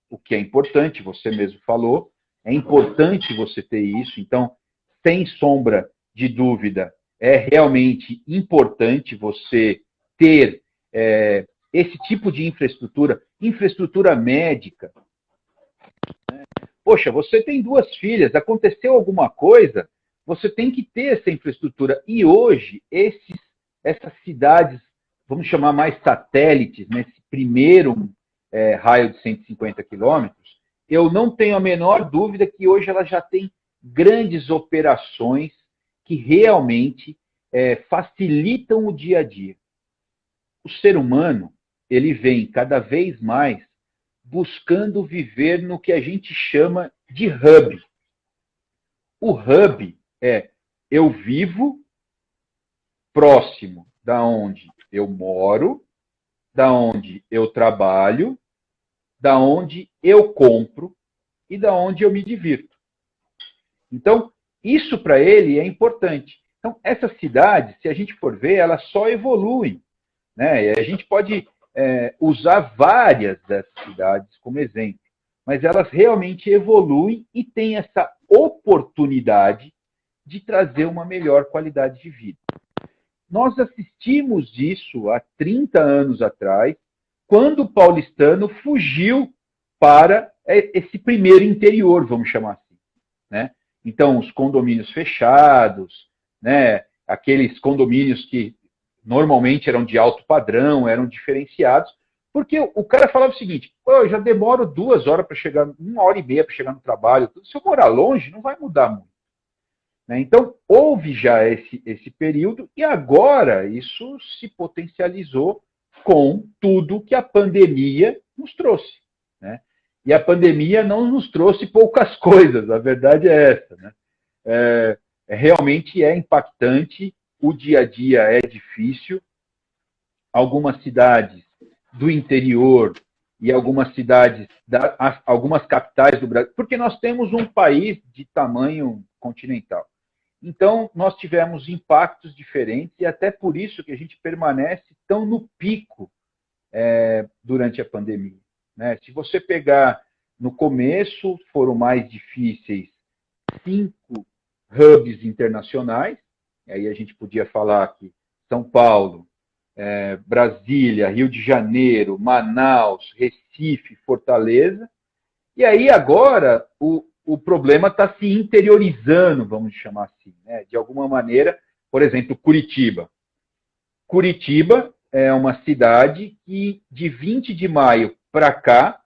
[SPEAKER 3] o que é importante, você mesmo falou, é importante você ter isso, então, sem sombra de dúvida, é realmente importante você ter esse tipo de infraestrutura médica. Né? Poxa, você tem 2 filhas, aconteceu alguma coisa, você tem que ter essa infraestrutura. E hoje, essas cidades, vamos chamar mais satélites, nesse primeiro raio de 150 quilômetros, eu não tenho a menor dúvida que hoje ela já tem grandes operações que realmente facilitam o dia a dia. O ser humano, ele vem cada vez mais buscando viver no que a gente chama de hub. O hub é eu vivo próximo da onde eu moro, da onde eu trabalho, da onde eu compro e da onde eu me divirto. Então, isso para ele é importante. Então, essas cidades, se a gente for ver, elas só evoluem. Né? E a gente pode usar várias dessas cidades como exemplo, mas elas realmente evoluem e têm essa oportunidade de trazer uma melhor qualidade de vida. Nós assistimos isso há 30 anos atrás, quando o paulistano fugiu para esse primeiro interior, vamos chamar assim. Né? Então, os condomínios fechados, né? Aqueles condomínios que normalmente eram de alto padrão, eram diferenciados, porque o cara falava o seguinte: eu já demoro 2 horas para chegar, 1h30 para chegar no trabalho, se eu morar longe, não vai mudar muito. Né? Então, houve já esse período, e agora isso se potencializou com tudo que a pandemia nos trouxe. Né? E a pandemia não nos trouxe poucas coisas, a verdade é essa. Né? realmente é impactante, o dia a dia é difícil. Algumas cidades do interior e algumas cidades, algumas capitais do Brasil, porque nós temos um país de tamanho continental. Então, nós tivemos impactos diferentes e até por isso que a gente permanece tão no pico durante a pandemia. Né? Se você pegar no começo, foram mais difíceis 5 hubs internacionais, e aí a gente podia falar que São Paulo, Brasília, Rio de Janeiro, Manaus, Recife, Fortaleza, e aí agora o problema está se interiorizando, vamos chamar assim, né? De alguma maneira, por exemplo, Curitiba. Curitiba é uma cidade que de 20 de maio para cá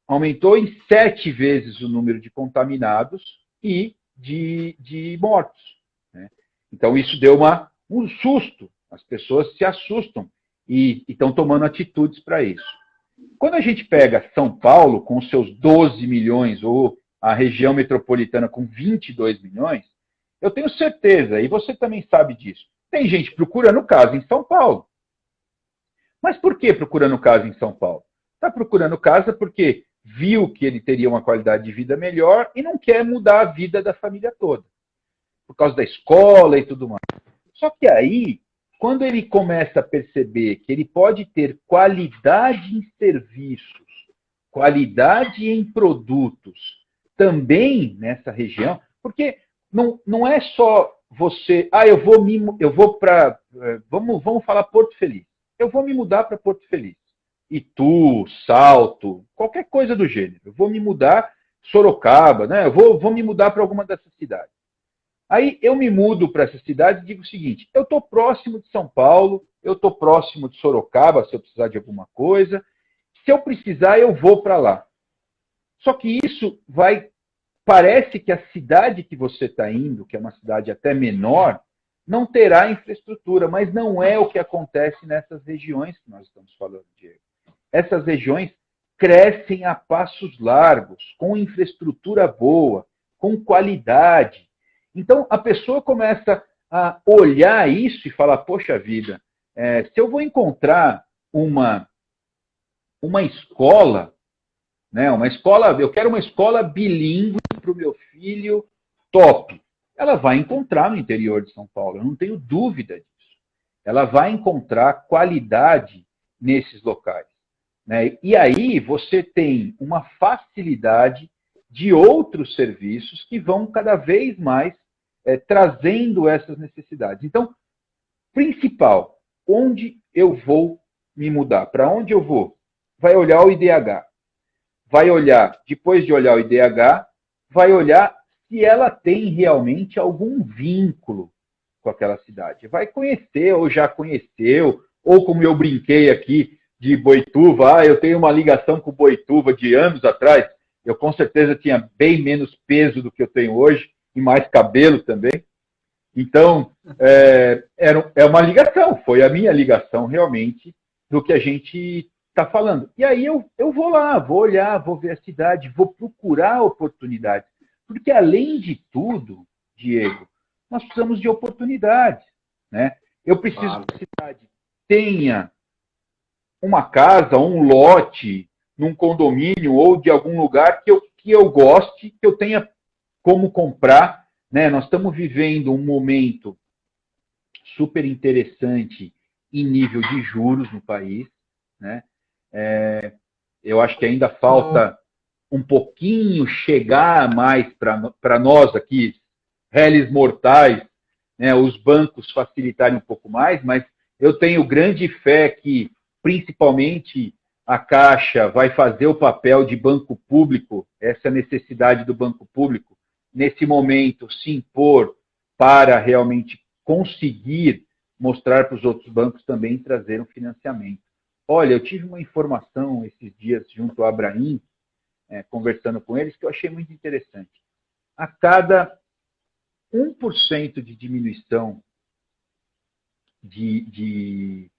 [SPEAKER 3] aumentou em 7 vezes o número de contaminados e de mortos. Né? Então, isso deu um susto. As pessoas se assustam e estão tomando atitudes para isso. Quando a gente pega São Paulo, com seus 12 milhões, ou a região metropolitana com 22 milhões, eu tenho certeza, e você também sabe disso, tem gente procurando casa em São Paulo. Mas por que procurando casa em São Paulo? Está procurando casa porque viu que ele teria uma qualidade de vida melhor e não quer mudar a vida da família toda. Por causa da escola e tudo mais. Só que aí, quando ele começa a perceber que ele pode ter qualidade em serviços, qualidade em produtos, também nessa região, porque não é só você, vamos falar Porto Feliz. Eu vou me mudar para Porto Feliz. Itu, Salto, qualquer coisa do gênero. Eu vou me mudar, Sorocaba, né? Eu vou me mudar para alguma dessas cidades. Aí eu me mudo para essa cidade e digo o seguinte: eu estou próximo de São Paulo, eu estou próximo de Sorocaba, se eu precisar de alguma coisa. Se eu precisar, eu vou para lá. Só que isso parece que a cidade que você está indo, que é uma cidade até menor, não terá infraestrutura, mas não é o que acontece nessas regiões que nós estamos falando, Diego. Essas regiões crescem a passos largos, com infraestrutura boa, com qualidade. Então, a pessoa começa a olhar isso e falar, poxa vida, se eu vou encontrar uma escola, né, eu quero uma escola bilíngue para o meu filho top. Ela vai encontrar no interior de São Paulo, eu não tenho dúvida disso. Ela vai encontrar qualidade nesses locais. Né? E aí você tem uma facilidade de outros serviços que vão cada vez mais trazendo essas necessidades. Então, principal, onde eu vou me mudar? Para onde eu vou? Vai olhar o IDH. Vai olhar, depois de olhar o IDH, vai olhar se ela tem realmente algum vínculo com aquela cidade. Vai conhecer, ou já conheceu, ou como eu brinquei aqui de Boituva, eu tenho uma ligação com Boituva de anos atrás, eu com certeza tinha bem menos peso do que eu tenho hoje, e mais cabelo também. Então, é uma ligação, foi a minha ligação realmente do que a gente está falando. E aí eu vou lá, vou olhar, vou ver a cidade, vou procurar oportunidades. Porque, além de tudo, Diego, nós precisamos de oportunidades. Né? Eu preciso que a cidade tenha uma casa, um lote, num condomínio ou de algum lugar que eu goste, que eu tenha como comprar. Né? Nós estamos vivendo um momento super interessante em nível de juros no país. Né? Eu acho que ainda falta um pouquinho chegar mais para nós aqui, réis mortais, né, os bancos facilitarem um pouco mais, mas eu tenho grande fé que, principalmente, a Caixa vai fazer o papel de banco público, essa necessidade do banco público, nesse momento, se impor para realmente conseguir mostrar para os outros bancos também trazer um financiamento. Olha, eu tive uma informação esses dias junto ao Abraim, conversando com eles, que eu achei muito interessante. A cada 1% de diminuição de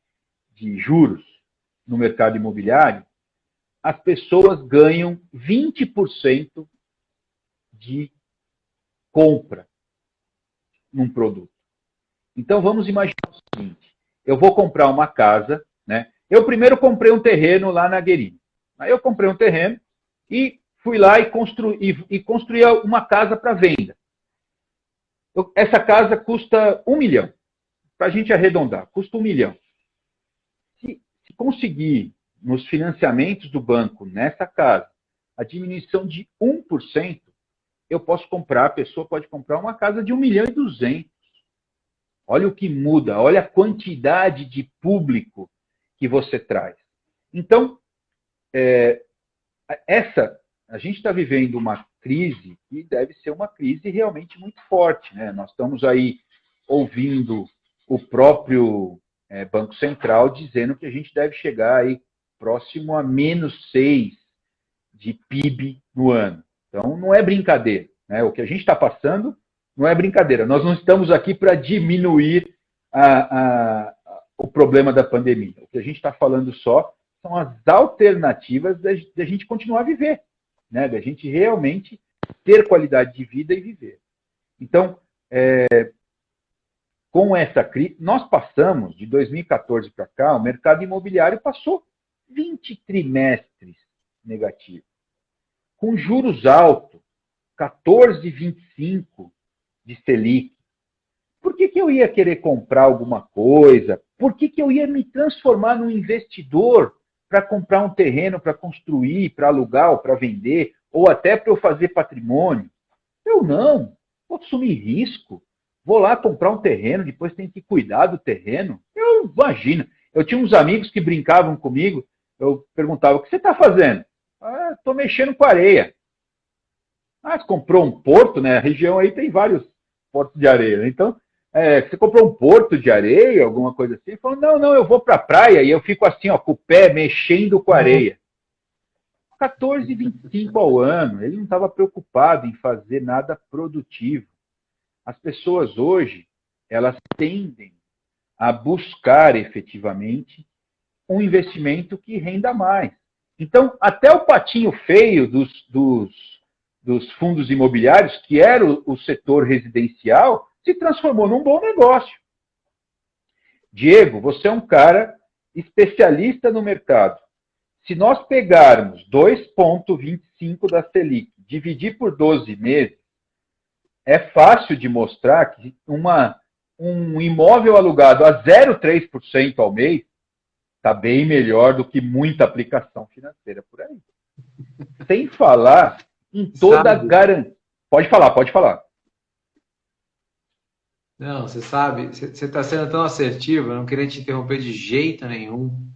[SPEAKER 3] juros no mercado imobiliário, as pessoas ganham 20% de compra num produto. Então vamos imaginar o seguinte: eu vou comprar uma casa, né? Eu primeiro comprei um terreno lá na Guerine. Aí eu comprei um terreno e fui lá e construí uma casa para venda. Essa casa custa 1 milhão. Para a gente arredondar, custa 1 milhão. Se conseguir, nos financiamentos do banco, nessa casa, a diminuição de 1%, eu posso comprar, a pessoa pode comprar uma casa de 1 milhão e 200. Olha o que muda, olha a quantidade de público que você traz. Então, a gente está vivendo uma crise que deve ser uma crise realmente muito forte, né? Nós estamos aí ouvindo o próprio Banco Central dizendo que a gente deve chegar aí próximo a -6 de PIB no ano. Então, não é brincadeira, né? O que a gente está passando não é brincadeira. Nós não estamos aqui para diminuir o problema da pandemia. O que a gente está falando só são as alternativas da gente continuar a viver, né? Da gente realmente ter qualidade de vida e viver. Então, com essa crise, nós passamos, de 2014 para cá, o mercado imobiliário passou 20 trimestres negativos, com juros altos, 14,25 de Selic. Por que eu ia querer comprar alguma coisa? Por que eu ia me transformar num investidor para comprar um terreno, para construir, para alugar ou para vender, ou até para eu fazer patrimônio? Eu não. Vou assumir risco. Vou lá comprar um terreno, depois tenho que cuidar do terreno. Eu imagino. Eu tinha uns amigos que brincavam comigo. Eu perguntava: o que você está fazendo? Estou mexendo com areia. Você comprou um porto, né? A região aí tem vários portos de areia. Então, você comprou um porto de areia, alguma coisa assim? Ele falou: não, eu vou para a praia e eu fico assim, ó, com o pé mexendo com a areia. 14,25 ao ano. Ele não estava preocupado em fazer nada produtivo. As pessoas hoje, elas tendem a buscar efetivamente um investimento que renda mais. Então, até o patinho feio dos fundos imobiliários, que era o setor residencial, se transformou num bom negócio. Diego, você é um cara especialista no mercado. Se nós pegarmos 2,25 da Selic, dividir por 12 meses, é fácil de mostrar que um imóvel alugado a 0,3% ao mês está bem melhor do que muita aplicação financeira por aí. Sem falar em toda a garantia. Pode falar.
[SPEAKER 1] Não, você sabe, você está sendo tão assertivo, eu não queria te interromper de jeito nenhum,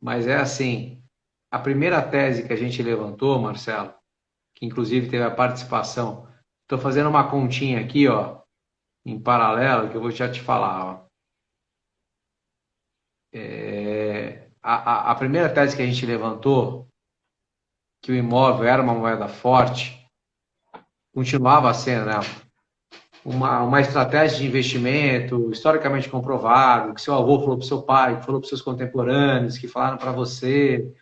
[SPEAKER 1] mas é assim, a primeira tese que a gente levantou, Marcelo, que inclusive teve a participação, estou fazendo uma continha aqui, ó, em paralelo, que eu vou já te falar, ó. A primeira tese que a gente levantou, que o imóvel era uma moeda forte, continuava sendo, né, uma estratégia de investimento historicamente comprovado, que seu avô falou para o seu pai, que falou para os seus contemporâneos, que falaram para você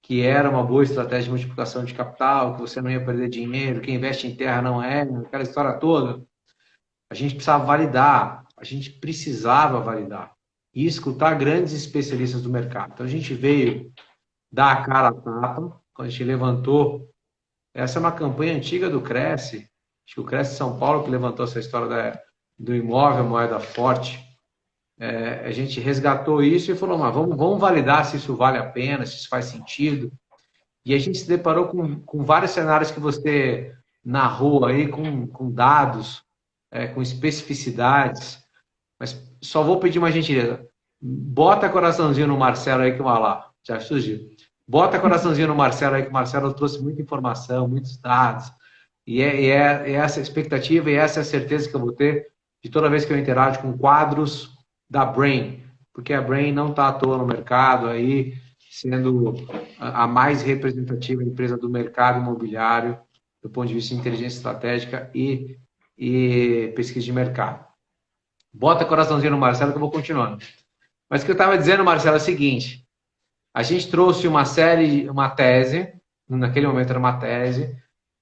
[SPEAKER 1] que era uma boa estratégia de multiplicação de capital, que você não ia perder dinheiro, que investe em terra não é, aquela história toda. A gente precisava validar e escutar grandes especialistas do mercado. Então a gente veio dar a cara a tapa, quando a gente levantou. Essa é uma campanha antiga do Cresce, acho que o Cresce São Paulo que levantou essa história do imóvel, moeda forte. A gente resgatou isso e falou: mas vamos validar se isso vale a pena, se isso faz sentido. E a gente se deparou com vários cenários que você narrou aí, com dados, com especificidades. Mas só vou pedir uma gentileza. Bota coraçãozinho no Marcelo aí que vai lá. Já surgiu. Bota coraçãozinho no Marcelo aí, que o Marcelo trouxe muita informação, muitos dados. E é essa a expectativa e essa é a certeza que eu vou ter de toda vez que eu interajo com quadros da Brain. Porque a Brain não está à toa no mercado aí, sendo a mais representativa empresa do mercado imobiliário do ponto de vista de inteligência estratégica e pesquisa de mercado. Bota coraçãozinho no Marcelo que eu vou continuando. Mas o que eu estava dizendo, Marcelo, é o seguinte: a gente trouxe uma tese, naquele momento era uma tese,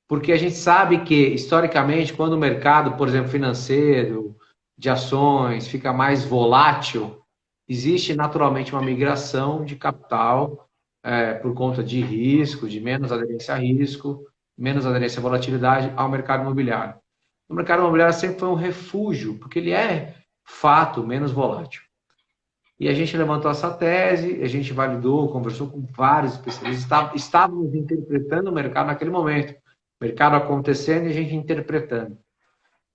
[SPEAKER 1] porque a gente sabe que, historicamente, quando o mercado, por exemplo, financeiro, de ações, fica mais volátil, existe naturalmente uma migração de capital por conta de risco, de menos aderência a risco, menos aderência à volatilidade ao mercado imobiliário. O mercado imobiliário sempre foi um refúgio, porque ele é, fato, menos volátil. E a gente levantou essa tese, a gente validou, conversou com vários especialistas, estávamos interpretando o mercado naquele momento. O mercado acontecendo e a gente interpretando.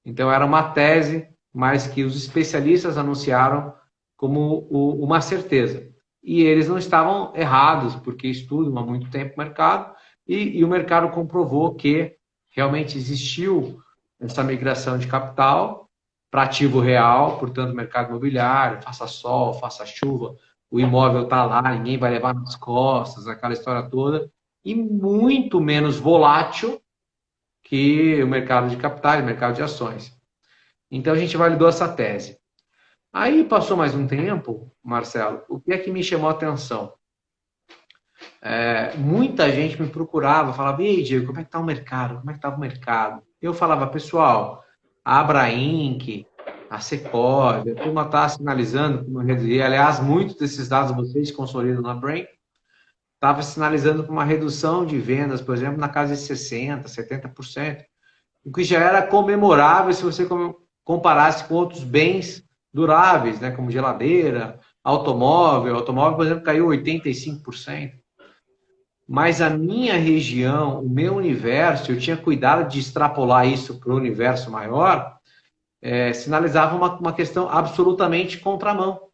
[SPEAKER 1] Então, era uma tese, mas que os especialistas anunciaram como uma certeza. E eles não estavam errados, porque estudam há muito tempo o mercado, e o mercado comprovou que realmente existiu essa migração de capital para ativo real, portanto, mercado imobiliário, faça sol, faça chuva, o imóvel está lá, ninguém vai levar nas costas, aquela história toda, e muito menos volátil que o mercado de capitais, o mercado de ações. Então, a gente validou essa tese. Aí, passou mais um tempo, Marcelo, o que é que me chamou a atenção? Muita gente me procurava, falava, ei, Diego, como é que está o mercado? Como é que estava o mercado? Eu falava, pessoal, a Abrainc, a Sequoia, a turma está sinalizando, como eu reduzi, aliás, muitos desses dados vocês consolidam na Brain, estava sinalizando para uma redução de vendas, por exemplo, na casa de 60%, 70%, o que já era comemorável se você comparasse com outros bens duráveis, né, como geladeira, automóvel, por exemplo, caiu 85%. Mas a minha região, o meu universo, eu tinha cuidado de extrapolar isso para o universo maior, sinalizava uma questão absolutamente contramão.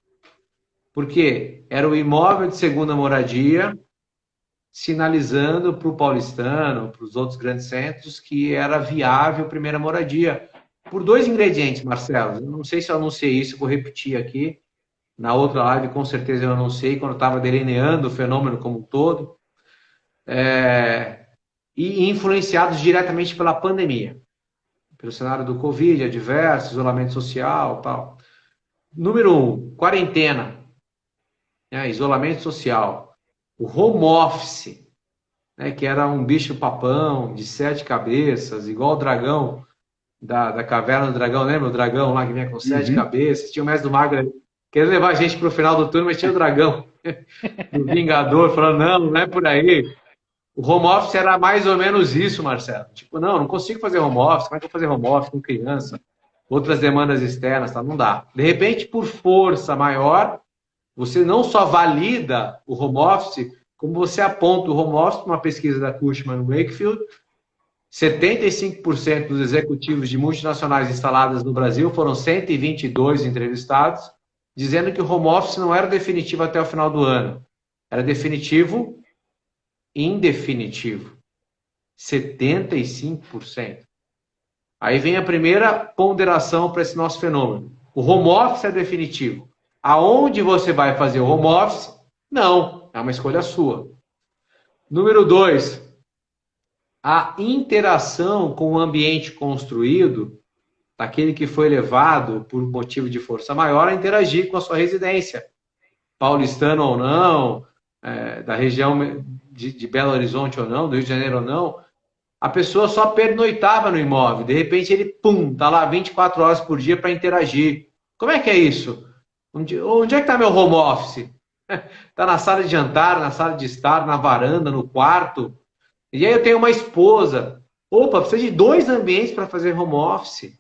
[SPEAKER 1] Porque era o imóvel de segunda moradia sinalizando para o paulistano, para os outros grandes centros, que era viável primeira moradia. Por dois ingredientes, Marcelo. Eu não sei se eu anunciei isso, vou repetir aqui. Na outra live, com certeza eu anunciei, quando eu estava delineando o fenômeno como um todo. E influenciados diretamente pela pandemia. Pelo cenário do Covid, adverso, isolamento social, tal. Número 1, quarentena. Isolamento social. O home office, que era um bicho-papão de 7 cabeças, igual o dragão da Caverna do Dragão, lembra o dragão lá que vinha com 7 cabeças? Tinha o mestre do Mago querendo levar a gente para o final do turno, mas tinha o dragão do Vingador, falando, não é por aí. O home office era mais ou menos isso, Marcelo. Tipo, não consigo fazer home office, como é que eu vou fazer home office com criança? Outras demandas externas, tá? Não dá. De repente, por força maior, você não só valida o home office, como você aponta o home office para uma pesquisa da Cushman Wakefield, 75% dos executivos de multinacionais instaladas no Brasil, foram 122 entrevistados, dizendo que o home office não era definitivo até o final do ano. Era definitivo, indefinitivo. 75%. Aí vem a primeira ponderação para esse nosso fenômeno. O home office é definitivo. Aonde você vai fazer o home office? Não, é uma escolha sua. Número 2, a interação com o ambiente construído, daquele que foi levado por motivo de força maior a interagir com a sua residência. Paulistano ou não, da região de Belo Horizonte ou não, do Rio de Janeiro ou não, a pessoa só pernoitava no imóvel. De repente ele, tá lá 24 horas por dia para interagir. Como é que é isso? Onde é que está meu home office? Está na sala de jantar, na sala de estar, na varanda, no quarto. E aí eu tenho uma esposa. Opa, precisa de 2 ambientes para fazer home office.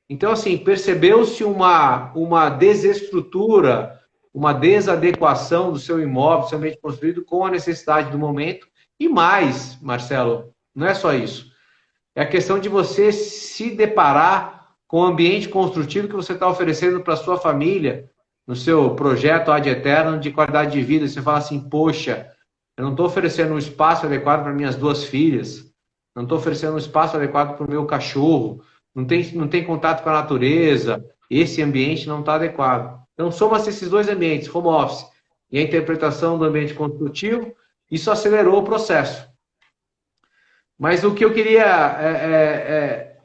[SPEAKER 1] Então, assim, percebeu-se uma desestrutura, uma desadequação do seu imóvel, do seu ambiente construído com a necessidade do momento. E mais, Marcelo, não é só isso. É a questão de você se deparar com o ambiente construtivo que você está oferecendo para a sua família, no seu projeto ad eternum de qualidade de vida. Você fala assim, poxa, eu não estou oferecendo um espaço adequado para minhas 2 filhas, não estou oferecendo um espaço adequado para o meu cachorro, não tem contato com a natureza, esse ambiente não está adequado. Então, soma-se esses 2 ambientes, home office e a interpretação do ambiente construtivo, isso acelerou o processo. Mas o que eu queria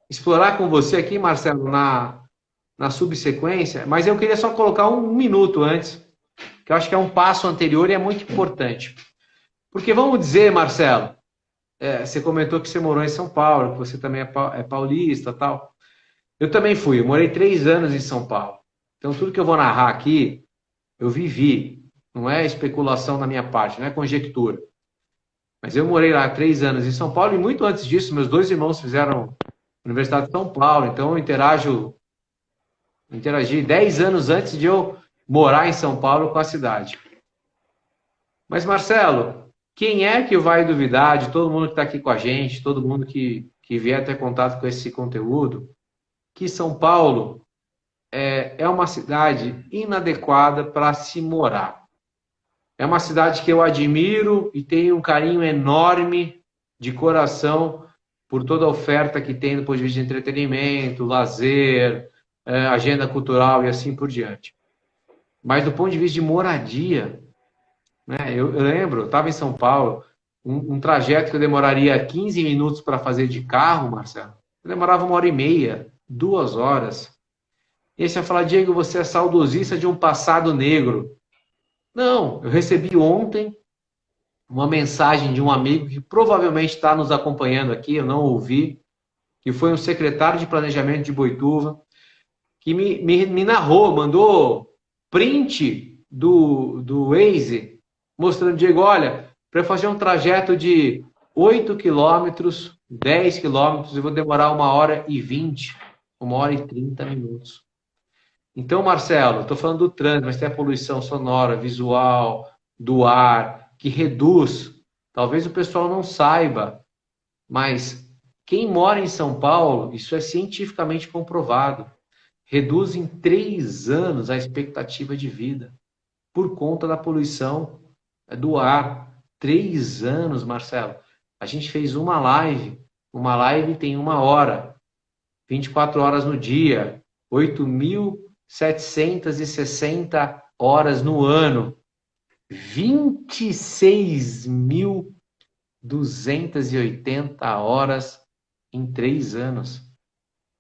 [SPEAKER 1] explorar com você aqui, Marcelo, na subsequência, mas eu queria só colocar um minuto antes, que eu acho que é um passo anterior e é muito importante. Porque vamos dizer, Marcelo, você comentou que você morou em São Paulo, que você também é paulista, tal. Eu também fui, eu morei 3 anos em São Paulo. Então tudo que eu vou narrar aqui, eu vivi. Não é especulação da minha parte, não é conjectura. Mas eu morei lá 3 anos em São Paulo e muito antes disso, meus 2 irmãos fizeram Universidade de São Paulo. Então eu interagi 10 anos antes de eu morar em São Paulo com a cidade. Mas, Marcelo, quem é que vai duvidar de todo mundo que está aqui com a gente, todo mundo que vier ter contato com esse conteúdo, que São Paulo é uma cidade inadequada para se morar. É uma cidade que eu admiro e tenho um carinho enorme de coração por toda a oferta que tem do ponto de vista de entretenimento, lazer, agenda cultural e assim por diante. Mas do ponto de vista de moradia, né, eu lembro, eu estava em São Paulo, um trajeto que eu demoraria 15 minutos para fazer de carro, Marcelo, eu demorava 1h30, 2 horas. E aí você vai falar, Diego, você é saudosista de um passado negro. Não, eu recebi ontem uma mensagem de um amigo que provavelmente está nos acompanhando aqui, eu não ouvi, que foi um secretário de planejamento de Boituva, que me narrou, mandou print do Waze, mostrando, Diego, olha, para fazer um trajeto de 8 quilômetros, 10 quilômetros, eu vou demorar 1h20, 1h30 minutos. Então, Marcelo, estou falando do trânsito, mas tem a poluição sonora, visual, do ar, que reduz. Talvez o pessoal não saiba, mas quem mora em São Paulo, isso é cientificamente comprovado, reduz em 3 anos a expectativa de vida por conta da poluição do ar. 3 anos, Marcelo. A gente fez uma live tem 1 hora, 24 horas no dia, 8.760 horas no ano, 26.280 horas em 3 anos.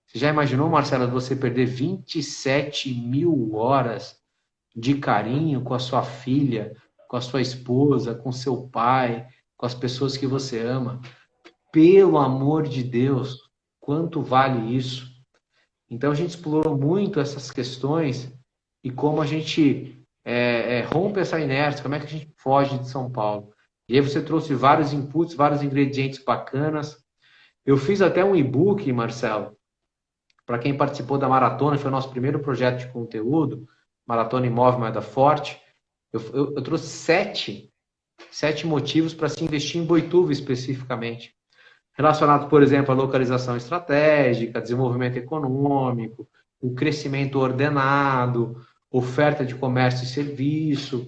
[SPEAKER 1] Você já imaginou, Marcelo, você perder 27.000 horas de carinho com a sua filha, com a sua esposa, com seu pai, com as pessoas que você ama? Pelo amor de Deus, quanto vale isso? Então a gente explorou muito essas questões e como a gente rompe essa inércia, como é que a gente foge de São Paulo. E aí você trouxe vários inputs, vários ingredientes bacanas. Eu fiz até um e-book, Marcelo, para quem participou da maratona, foi o nosso primeiro projeto de conteúdo, Maratona Imóvel Moeda Forte. Eu trouxe 7 motivos para se investir em Boituva especificamente. Relacionado, por exemplo, à localização estratégica, desenvolvimento econômico, o crescimento ordenado, oferta de comércio e serviço,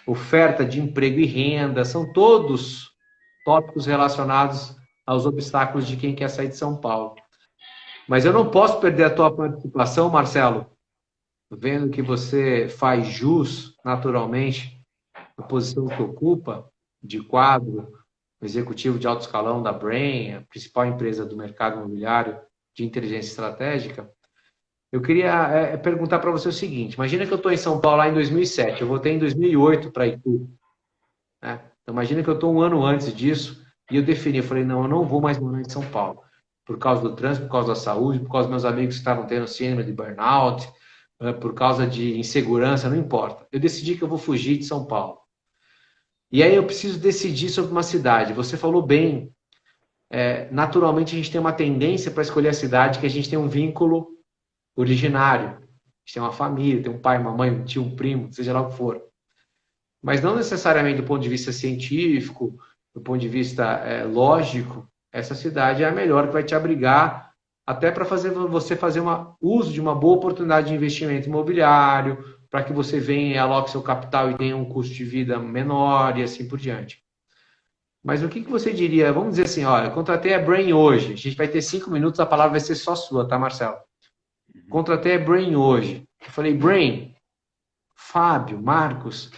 [SPEAKER 1] oferta de emprego e renda, são todos tópicos relacionados aos obstáculos de quem quer sair de São Paulo. Mas eu não posso perder a tua participação, Marcelo, vendo que você faz jus, naturalmente, a posição que ocupa de quadro executivo de alto escalão da Brain, a principal empresa do mercado imobiliário de inteligência estratégica. Eu queria perguntar para você o seguinte, imagina que eu estou em São Paulo lá em 2007, eu voltei em 2008 para Itu. Né? Então, imagina que eu estou um ano antes disso e eu falei, não, eu não vou mais morar em São Paulo. Por causa do trânsito, por causa da saúde, por causa dos meus amigos que estavam tendo síndrome de burnout, por causa de insegurança, não importa. Eu decidi que eu vou fugir de São Paulo. E aí eu preciso decidir sobre uma cidade. Você falou bem, naturalmente a gente tem uma tendência para escolher a cidade que a gente tem um vínculo originário. A gente tem uma família, tem um pai, uma mãe, um tio, um primo, seja lá o que for. Mas não necessariamente do ponto de vista científico, do ponto de vista lógico, essa cidade é a melhor que vai te abrigar até para você fazer uso de uma boa oportunidade de investimento imobiliário, para que você venha e aloque seu capital e tenha um custo de vida menor e assim por diante. Mas o que você diria? Vamos dizer assim, olha, contratei a Brain hoje. A gente vai ter 5 minutos, a palavra vai ser só sua, tá, Marcelo? Contratei a Brain hoje. Eu falei, Brain, Fábio, Marcos,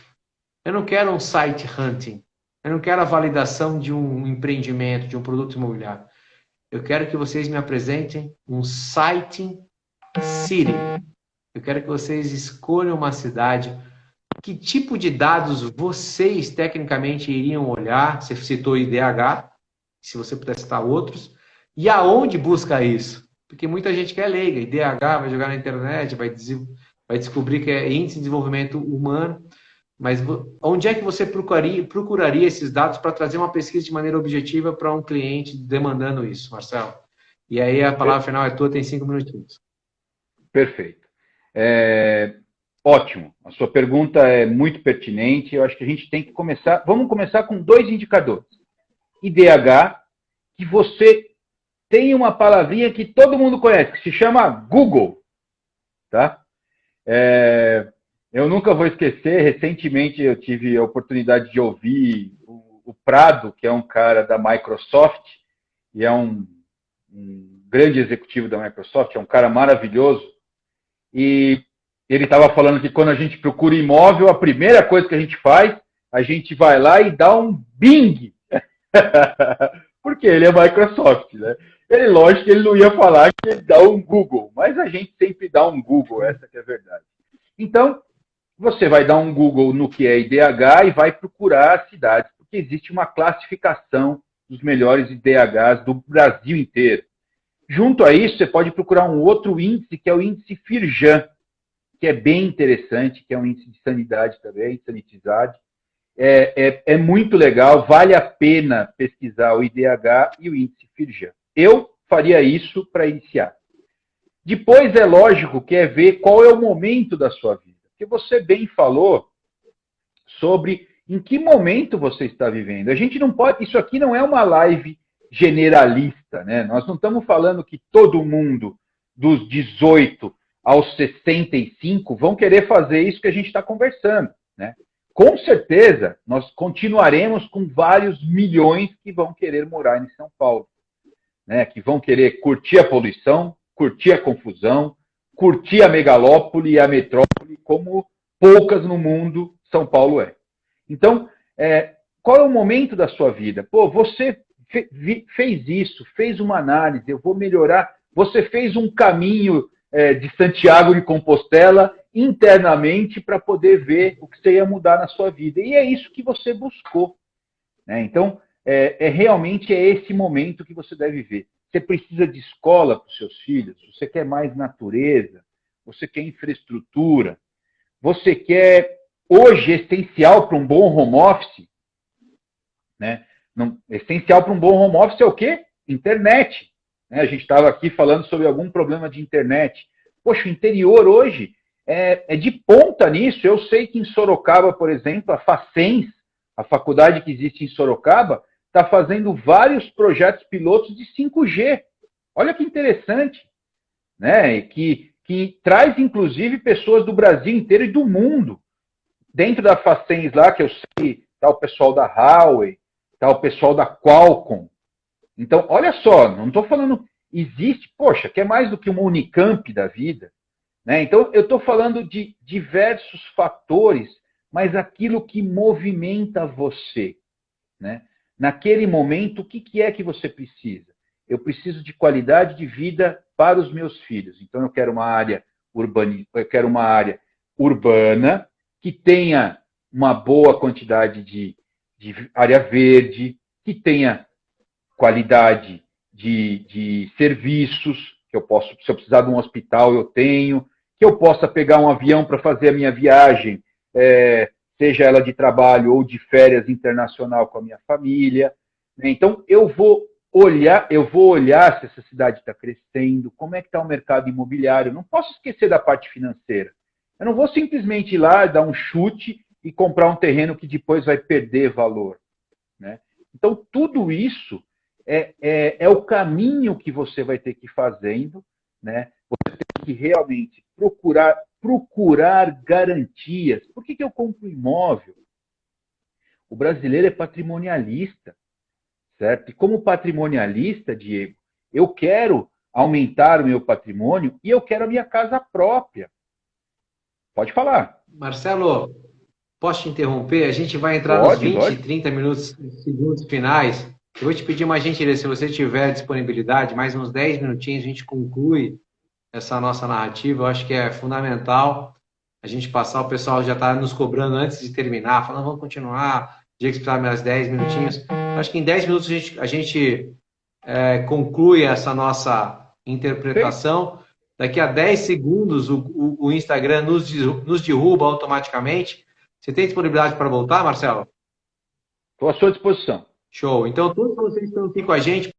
[SPEAKER 1] eu não quero um site hunting. Eu não quero a validação de um empreendimento, de um produto imobiliário. Eu quero que vocês me apresentem um siting city. Eu quero que vocês escolham uma cidade. Que tipo de dados vocês tecnicamente iriam olhar? Você citou IDH. se você puder citar outros, e aonde busca isso? Porque muita gente que é leiga, IDH, vai jogar na internet, vai descobrir que é índice de desenvolvimento humano, mas onde é que você procuraria esses dados para trazer uma pesquisa de maneira objetiva para um cliente demandando isso, Marcelo? E aí a palavra final é tua, tem 5 minutinhos.
[SPEAKER 3] Perfeito. Ótimo. A sua pergunta é muito pertinente. Eu acho que a gente tem que começar. Vamos começar com 2 indicadores. IDH, que você tem uma palavrinha que todo mundo conhece, que se chama Google. Tá? Eu nunca vou esquecer, recentemente eu tive a oportunidade de ouvir o Prado, que é um cara da Microsoft, e é um grande executivo da Microsoft, é um cara maravilhoso, e ele estava falando que quando a gente procura imóvel, a primeira coisa que a gente faz, a gente vai lá e dá um Bing, porque ele é Microsoft, né? Lógico que ele não ia falar que ele dá um Google, mas a gente sempre dá um Google, essa que é a verdade. Então, você vai dar um Google no que é IDH e vai procurar as cidades, porque existe uma classificação dos melhores IDHs do Brasil inteiro. Junto a isso, você pode procurar um outro índice, que é o índice Firjan, que é bem interessante, que é um índice de sanidade também, sanitizade. É muito legal, vale a pena pesquisar o IDH e o índice Firjan. Eu faria isso para iniciar. Depois, é lógico que é ver qual é o momento da sua vida. Porque você bem falou sobre em que momento você está vivendo. A gente não pode... Isso aqui não é uma live generalista, né? Nós não estamos falando que todo mundo dos 18 aos 65 vão querer fazer isso que a gente está conversando, né? Com certeza, nós continuaremos com vários milhões que vão querer morar em São Paulo, né? Que vão querer curtir a poluição, curtir a confusão, curtir a megalópole e a metrópole como poucas no mundo São Paulo é. Então, qual é o momento da sua vida? Pô, você fez isso, fez uma análise, eu vou melhorar. Você fez um caminho de Santiago de Compostela internamente para poder ver o que você ia mudar na sua vida. E é isso que você buscou, né? Então, realmente é esse momento que você deve ver. Você precisa de escola para os seus filhos, você quer mais natureza, você quer infraestrutura, você quer, hoje, essencial para um bom home office, né? Essencial para um bom home office é o quê? Internet. Né? A gente estava aqui falando sobre algum problema de internet. Poxa, o interior hoje é de ponta nisso. Eu sei que em Sorocaba, por exemplo, a Facens, a faculdade que existe em Sorocaba, está fazendo vários projetos pilotos de 5G. Olha que interessante, né? Que traz, inclusive, pessoas do Brasil inteiro e do mundo. Dentro da Facens lá, que eu sei, está o pessoal da Huawei, está o pessoal da Qualcomm. Então, olha só, não estou falando... Existe, poxa, que é mais do que uma Unicamp da vida, né? Então, eu estou falando de diversos fatores, mas aquilo que movimenta você, né? Naquele momento, o que é que você precisa? Eu preciso de qualidade de vida para os meus filhos. Então, eu quero uma área urbana que tenha uma boa quantidade de área verde, que tenha qualidade de serviços, que eu posso, se eu precisar de um hospital, eu tenho, que eu possa pegar um avião para fazer a minha viagem, seja ela de trabalho ou de férias internacional com a minha família. Então, eu vou olhar se essa cidade está crescendo, como é que está o mercado imobiliário. Não posso esquecer da parte financeira. Eu não vou simplesmente ir lá, dar um chute e comprar um terreno que depois vai perder valor, né? Então, tudo isso é o caminho que você vai ter que ir fazendo, né? Você tem que realmente procurar garantias. Por que eu compro imóvel? O brasileiro é patrimonialista, certo? E como patrimonialista, Diego, eu quero aumentar o meu patrimônio e eu quero a minha casa própria. Pode falar.
[SPEAKER 1] Marcelo, posso te interromper? A gente vai entrar nos 20, 30 segundos finais. Eu vou te pedir uma gentileza, se você tiver disponibilidade, mais uns 10 minutinhos, a gente conclui essa nossa narrativa. Eu acho que é fundamental a gente passar. O pessoal já está nos cobrando antes de terminar, falando, vamos continuar, Diego, esperar mais 10 minutinhos. Acho que em 10 minutos a gente conclui essa nossa interpretação. Daqui a 10 segundos o Instagram nos derruba automaticamente. Você tem disponibilidade para voltar, Marcelo?
[SPEAKER 3] Estou à sua disposição.
[SPEAKER 1] Show. Então, todos vocês que estão aqui com a gente,